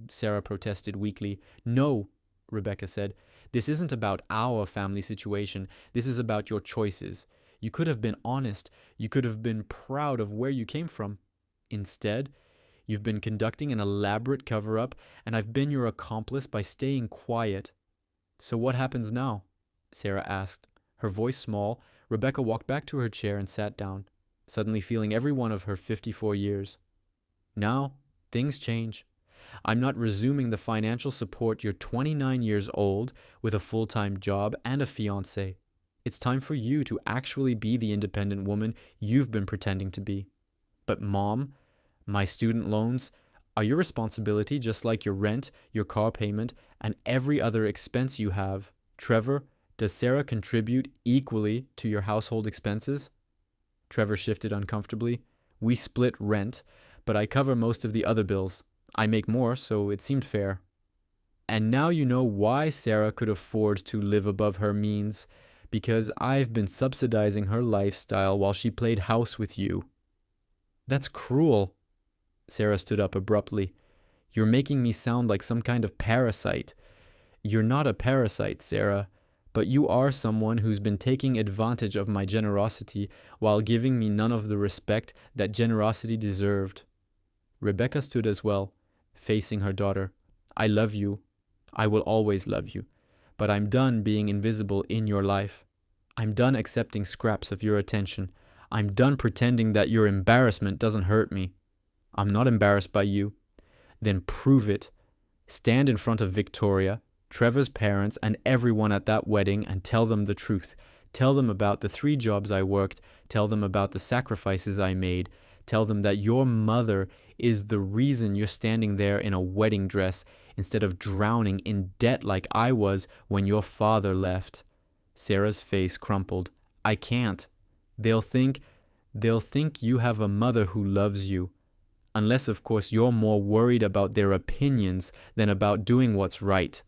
Sarah protested weakly. No, Rebecca said. This isn't about our family situation. This is about your choices. You could have been honest. You could have been proud of where you came from. Instead, you've been conducting an elaborate cover-up, and I've been your accomplice by staying quiet. So what happens now? Sarah asked. Her voice small, Rebecca walked back to her chair and sat down, suddenly feeling every one of her 54 years. Now, things change. I'm not resuming the financial support. You're 29 years old with a full-time job and a fiancé. It's time for you to actually be the independent woman you've been pretending to be. But Mom, my student loans are your responsibility just like your rent, your car payment, and every other expense you have. Trevor, does Sarah contribute equally to your household expenses? Trevor shifted uncomfortably. We split rent, but I cover most of the other bills. I make more, so it seemed fair. And now you know why Sarah could afford to live above her means, because I've been subsidizing her lifestyle while she played house with you. That's cruel. Sarah stood up abruptly. You're making me sound like some kind of parasite. You're not a parasite, Sarah, but you are someone who's been taking advantage of my generosity while giving me none of the respect that generosity deserved. Rebecca stood as well, facing her daughter. I love you. I will always love you. But I'm done being invisible in your life. I'm done accepting scraps of your attention. I'm done pretending that your embarrassment doesn't hurt me. I'm not embarrassed by you. Then prove it. Stand in front of Victoria, Trevor's parents, and everyone at that wedding and tell them the truth. Tell them about the 3 jobs I worked. Tell them about the sacrifices I made. Tell them that your mother is the reason you're standing there in a wedding dress instead of drowning in debt like I was when your father left. Sarah's face crumpled. I can't. They'll think you have a mother who loves you. Unless, of course, you're more worried about their opinions than about doing what's right.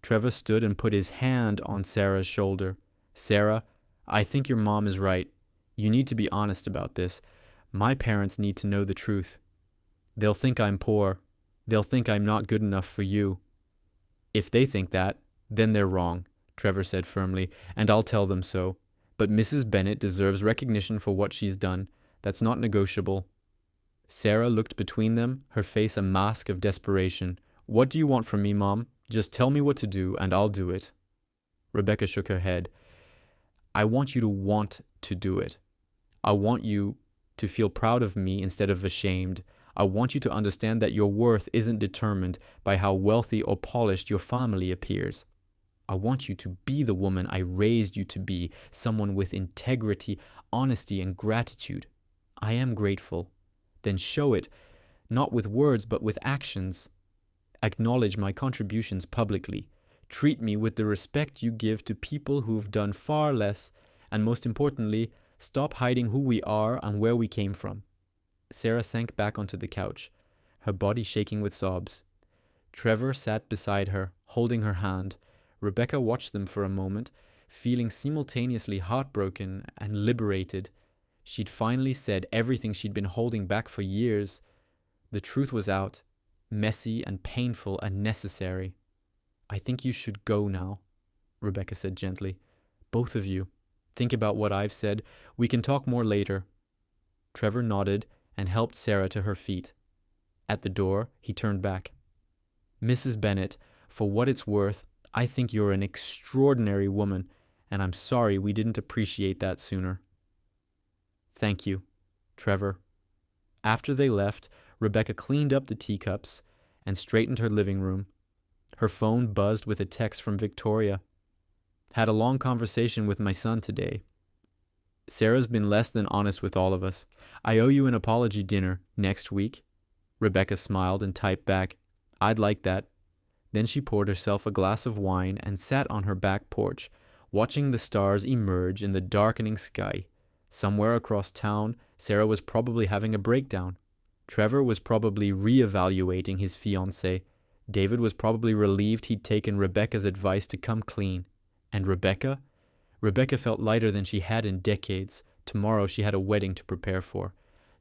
Trevor stood and put his hand on Sarah's shoulder. Sarah, I think your mom is right. You need to be honest about this. My parents need to know the truth. They'll think I'm poor. They'll think I'm not good enough for you. If they think that, then they're wrong, Trevor said firmly, and I'll tell them so. But Mrs. Bennet deserves recognition for what she's done. That's not negotiable. Sarah looked between them, her face a mask of desperation. What do you want from me, Mom? Just tell me what to do, and I'll do it. Rebecca shook her head. I want you to want to do it. I want you to feel proud of me instead of ashamed. I want you to understand that your worth isn't determined by how wealthy or polished your family appears. I want you to be the woman I raised you to be, someone with integrity, honesty, and gratitude. I am grateful. Then show it, not with words but with actions. Acknowledge my contributions publicly. Treat me with the respect you give to people who've done far less, and most importantly, stop hiding who we are and where we came from. Sarah sank back onto the couch, her body shaking with sobs. Trevor sat beside her, holding her hand. Rebecca watched them for a moment, feeling simultaneously heartbroken and liberated. She'd finally said everything she'd been holding back for years. The truth was out, messy and painful and necessary. I think you should go now, Rebecca said gently. Both of you. Think about what I've said. We can talk more later. Trevor nodded and helped Sarah to her feet. At the door, he turned back. Mrs. Bennet, for what it's worth, I think you're an extraordinary woman, and I'm sorry we didn't appreciate that sooner. Thank you, Trevor. After they left, Rebecca cleaned up the teacups and straightened her living room. Her phone buzzed with a text from Victoria. Had a long conversation with my son today. Sarah's been less than honest with all of us. I owe you an apology dinner next week. Rebecca smiled and typed back, I'd like that. Then she poured herself a glass of wine and sat on her back porch, watching the stars emerge in the darkening sky. Somewhere across town, Sarah was probably having a breakdown. Trevor was probably re-evaluating his fiancée. David was probably relieved he'd taken Rebecca's advice to come clean. And Rebecca? Rebecca felt lighter than she had in decades. Tomorrow she had a wedding to prepare for.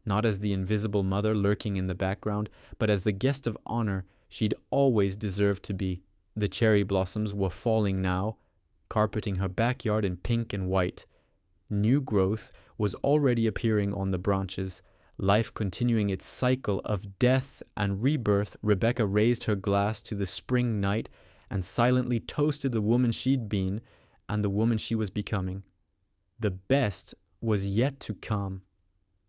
Not as the invisible mother lurking in the background, but as the guest of honor she'd always deserved to be. The cherry blossoms were falling now, carpeting her backyard in pink and white. New growth was already appearing on the branches, life continuing its cycle of death and rebirth. Rebecca raised her glass to the spring night and silently toasted the woman she'd been and the woman she was becoming. The best was yet to come.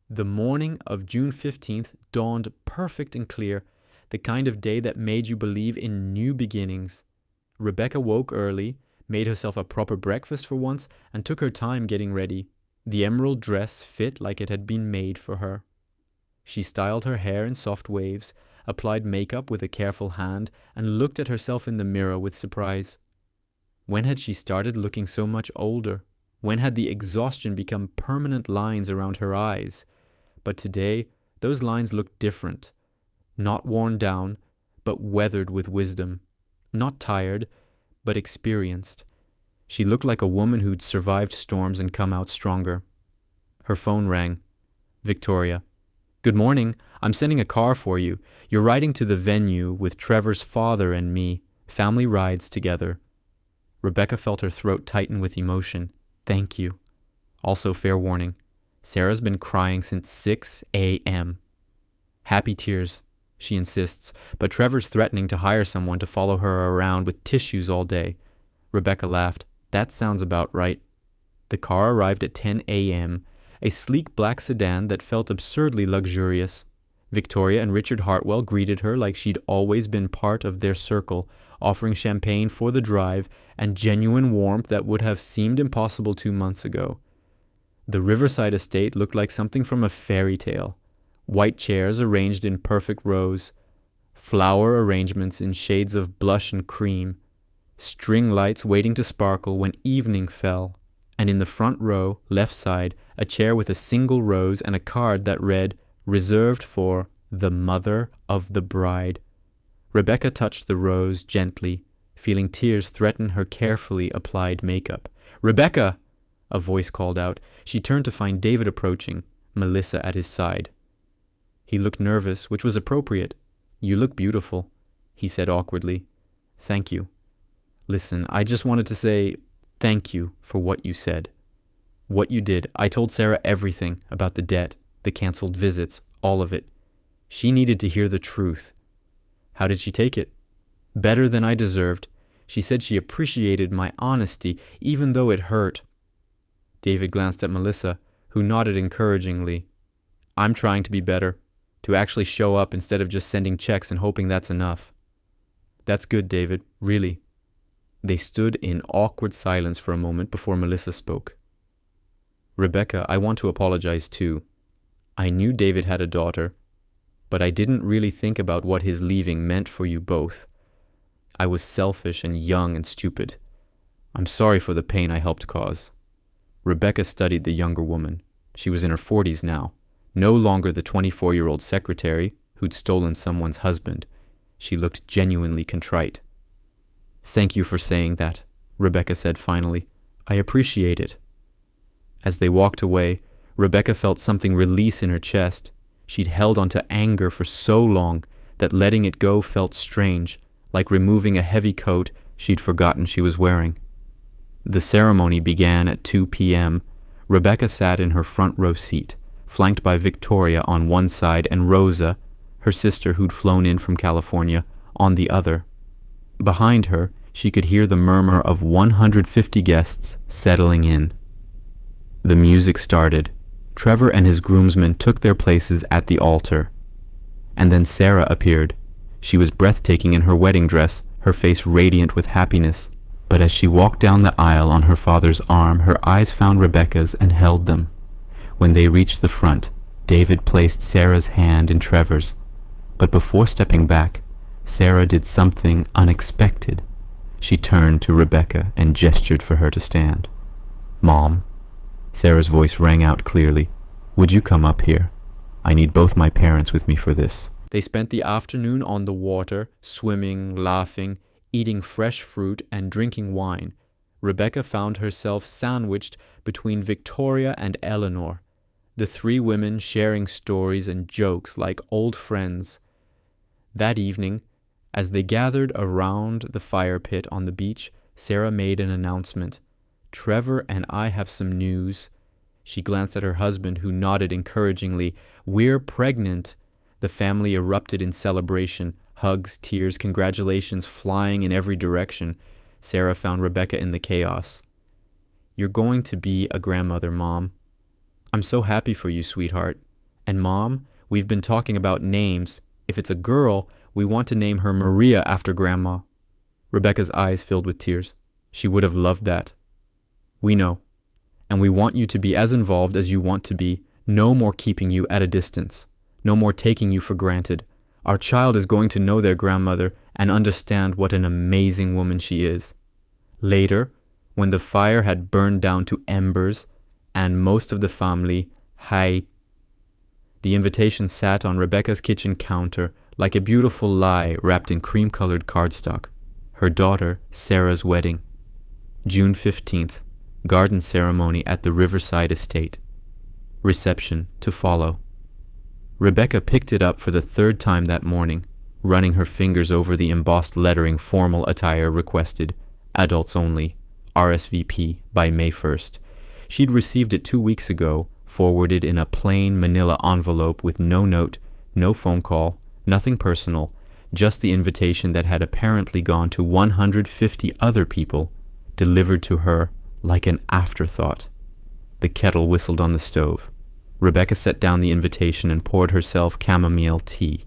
The morning of June 15th dawned perfect and clear, the kind of day that made you believe in new beginnings. Rebecca woke early, made herself a proper breakfast for once, and took her time getting ready. The emerald dress fit like it had been made for her. She styled her hair in soft waves, applied makeup with a careful hand, and looked at herself in the mirror with surprise. When had she started looking so much older? When had the exhaustion become permanent lines around her eyes? But today, those lines looked different. Not worn down, but weathered with wisdom. Not tired, but experienced. She looked like a woman who'd survived storms and come out stronger. Her phone rang. Victoria. Good morning. I'm sending a car for you. You're riding to the venue with Trevor's father and me. Family rides together. Rebecca felt her throat tighten with emotion. Thank you. Also, fair warning. Sarah's been crying since 6 a.m. Happy tears, she insists, but Trevor's threatening to hire someone to follow her around with tissues all day. Rebecca laughed. That sounds about right. The car arrived at 10 a.m., a sleek black sedan that felt absurdly luxurious. Victoria and Richard Hartwell greeted her like she'd always been part of their circle, offering champagne for the drive and genuine warmth that would have seemed impossible 2 months ago. The riverside estate looked like something from a fairy tale. White chairs arranged in perfect rows, flower arrangements in shades of blush and cream, string lights waiting to sparkle when evening fell, and in the front row, left side, a chair with a single rose and a card that read, reserved for the mother of the bride. Rebecca touched the rose gently, feeling tears threaten her carefully applied makeup. Rebecca! A voice called out. She turned to find David approaching, Melissa at his side. He looked nervous, which was appropriate. You look beautiful, he said awkwardly. Thank you. Listen, I just wanted to say thank you for what you said. What you did. I told Sarah everything about the debt, the canceled visits, all of it. She needed to hear the truth. How did she take it? Better than I deserved. She said she appreciated my honesty, even though it hurt. David glanced at Melissa, who nodded encouragingly. I'm trying to be better, to actually show up instead of just sending checks and hoping that's enough. That's good, David, really. They stood in awkward silence for a moment before Melissa spoke. Rebecca, I want to apologize too. I knew David had a daughter, but I didn't really think about what his leaving meant for you both. I was selfish and young and stupid. I'm sorry for the pain I helped cause. Rebecca studied the younger woman. She was in her 40s now, no longer the 24-year-old secretary who'd stolen someone's husband. She looked genuinely contrite. Thank you for saying that, Rebecca said finally. I appreciate it. As they walked away, Rebecca felt something release in her chest. She'd held onto anger for so long that letting it go felt strange, like removing a heavy coat she'd forgotten she was wearing. The ceremony began at 2 p.m. Rebecca sat in her front row seat, flanked by Victoria on one side and Rosa, her sister who'd flown in from California, on the other. Behind her, she could hear the murmur of 150 guests settling in. The music started. Trevor and his groomsmen took their places at the altar. And then Sarah appeared. She was breathtaking in her wedding dress, her face radiant with happiness. But as she walked down the aisle on her father's arm, her eyes found Rebecca's and held them. When they reached the front, David placed Sarah's hand in Trevor's. But before stepping back, Sarah did something unexpected. She turned to Rebecca and gestured for her to stand. Mom, Sarah's voice rang out clearly. Would you come up here? I need both my parents with me for this. They spent the afternoon on the water, swimming, laughing, eating fresh fruit and drinking wine. Rebecca found herself sandwiched between Victoria and Eleanor, the three women sharing stories and jokes like old friends. That evening, as they gathered around the fire pit on the beach, Sarah made an announcement. Trevor and I have some news. She glanced at her husband, who nodded encouragingly. "We're pregnant." The family erupted in celebration, hugs, tears, congratulations flying in every direction. Sarah found Rebecca in the chaos. "You're going to be a grandmother, Mom. I'm so happy for you, sweetheart. And Mom, we've been talking about names. If it's a girl, we want to name her Maria after Grandma." Rebecca's eyes filled with tears. She would have loved that. "We know. And we want you to be as involved as you want to be. No more keeping you at a distance. No more taking you for granted. Our child is going to know their grandmother and understand what an amazing woman she is." Later, when the fire had burned down to embers and most of the family the invitation sat on Rebecca's kitchen counter like a beautiful lie wrapped in cream-colored cardstock. Her daughter, Sarah's wedding. June 15th, garden ceremony at the Riverside Estate. Reception to follow. Rebecca picked it up for the third time that morning, running her fingers over the embossed lettering. Formal attire requested. Adults only. RSVP by May 1st. She'd received it 2 weeks ago, forwarded in a plain manila envelope with no note, no phone call, nothing personal, just the invitation that had apparently gone to 150 other people, delivered to her like an afterthought. The kettle whistled on the stove. Rebecca set down the invitation and poured herself chamomile tea,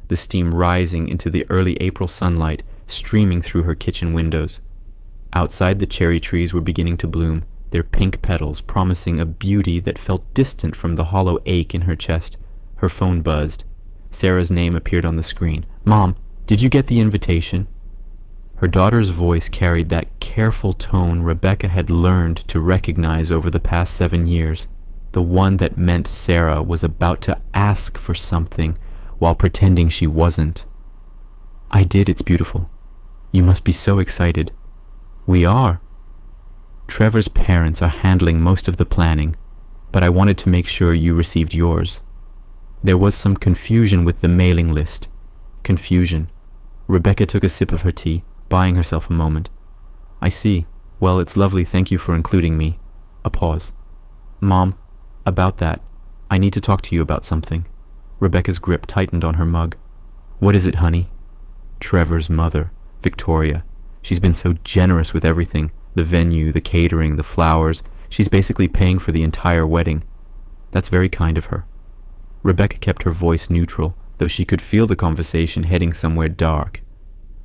the steam rising into the early April sunlight streaming through her kitchen windows. Outside, the cherry trees were beginning to bloom, their pink petals promising a beauty that felt distant from the hollow ache in her chest. Her phone buzzed. Sarah's name appeared on the screen. "Mom, did you get the invitation?" Her daughter's voice carried that careful tone Rebecca had learned to recognize over the past 7 years, the one that meant Sarah was about to ask for something while pretending she wasn't. "I did, it's beautiful. You must be so excited." "We are. Trevor's parents are handling most of the planning, but I wanted to make sure you received yours. There was some confusion with the mailing list." Confusion. Rebecca took a sip of her tea, buying herself a moment. "I see. Well, it's lovely. Thank you for including me." A pause. "Mom, about that, I need to talk to you about something." Rebecca's grip tightened on her mug. "What is it, honey?" "Trevor's mother, Victoria. She's been so generous with everything. The venue, the catering, the flowers. She's basically paying for the entire wedding." "That's very kind of her." Rebecca kept her voice neutral, though she could feel the conversation heading somewhere dark.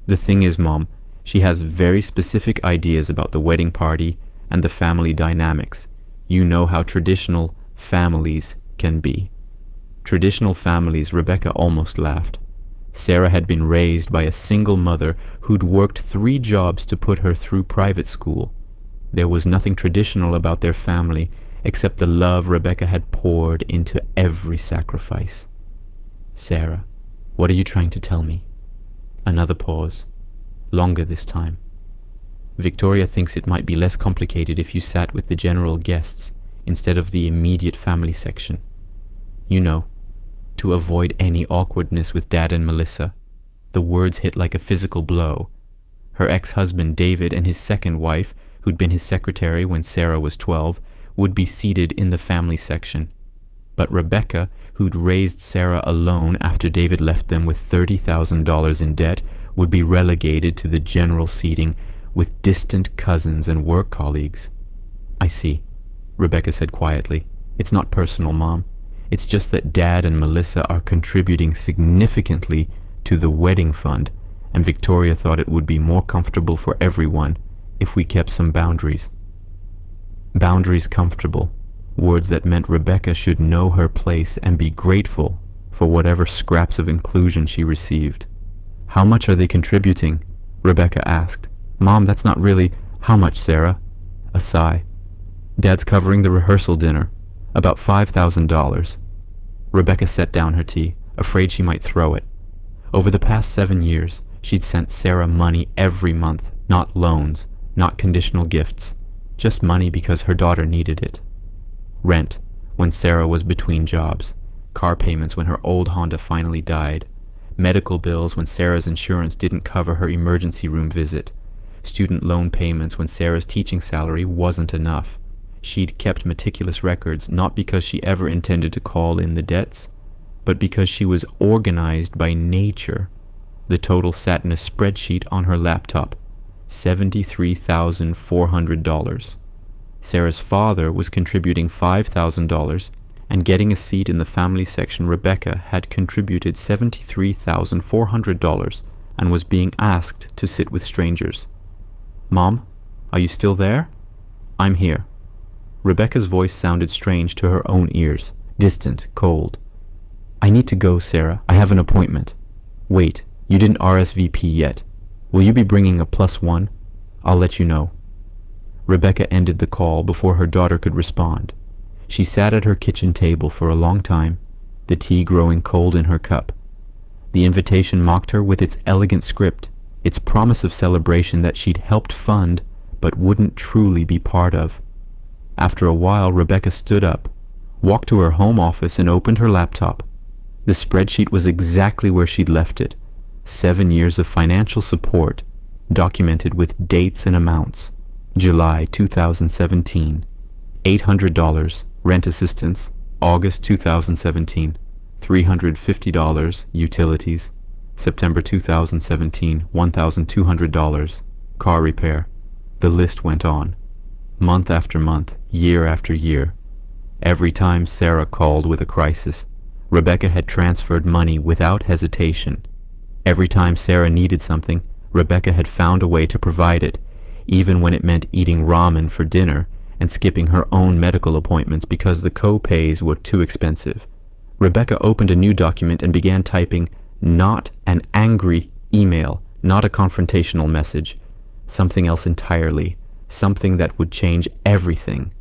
"The thing is, Mom, she has very specific ideas about the wedding party and the family dynamics. You know how traditional families can be." Traditional families, Rebecca almost laughed. Sarah had been raised by a single mother who'd worked 3 jobs to put her through private school. There was nothing traditional about their family except the love Rebecca had poured into every sacrifice. "Sarah, what are you trying to tell me?" Another pause. Longer this time. "Victoria thinks it might be less complicated if you sat with the general guests instead of the immediate family section. You know, to avoid any awkwardness with Dad and Melissa." The words hit like a physical blow. Her ex-husband David and his second wife, who'd been his secretary when Sarah was 12, would be seated in the family section. But Rebecca, who'd raised Sarah alone after David left them with $30,000 in debt, would be relegated to the general seating with distant cousins and work colleagues. "I see," Rebecca said quietly. "It's not personal, Mom. It's just that Dad and Melissa are contributing significantly to the wedding fund, and Victoria thought it would be more comfortable for everyone if we kept some boundaries." Boundaries comfortable, words that meant Rebecca should know her place and be grateful for whatever scraps of inclusion she received. "How much are they contributing?" Rebecca asked. "Mom, that's not really—" "How much, Sarah?" A sigh. "Dad's covering the rehearsal dinner. About $5,000. Rebecca set down her tea, afraid she might throw it. Over the past 7 years, she'd sent Sarah money every month, not loans, not conditional gifts, just money because her daughter needed it. Rent, when Sarah was between jobs. Car payments when her old Honda finally died. Medical bills when Sarah's insurance didn't cover her emergency room visit. Student loan payments when Sarah's teaching salary wasn't enough. She'd kept meticulous records not because she ever intended to call in the debts, but because she was organized by nature. The total sat in a spreadsheet on her laptop, $73,400. Sarah's father was contributing $5,000, and getting a seat in the family section, Rebecca had contributed $73,400 and was being asked to sit with strangers. "Mom, are you still there?" "I'm here." Rebecca's voice sounded strange to her own ears, distant, cold. "I need to go, Sarah. I have an appointment." "Wait, you didn't RSVP yet. Will you be bringing a +1? I'll let you know." Rebecca ended the call before her daughter could respond. She sat at her kitchen table for a long time, the tea growing cold in her cup. The invitation mocked her with its elegant script, its promise of celebration that she'd helped fund but wouldn't truly be part of. After a while, Rebecca stood up, walked to her home office, and opened her laptop. The spreadsheet was exactly where she'd left it. 7 years of financial support, documented with dates and amounts. July 2017, $800 rent assistance. August 2017, $350 utilities. September 2017, $1,200 car repair. The list went on. Month after month, year after year. Every time Sarah called with a crisis, Rebecca had transferred money without hesitation. Every time Sarah needed something, Rebecca had found a way to provide it, even when it meant eating ramen for dinner and skipping her own medical appointments because the co-pays were too expensive. Rebecca opened a new document and began typing, not an angry email, not a confrontational message, something else entirely, something that would change everything.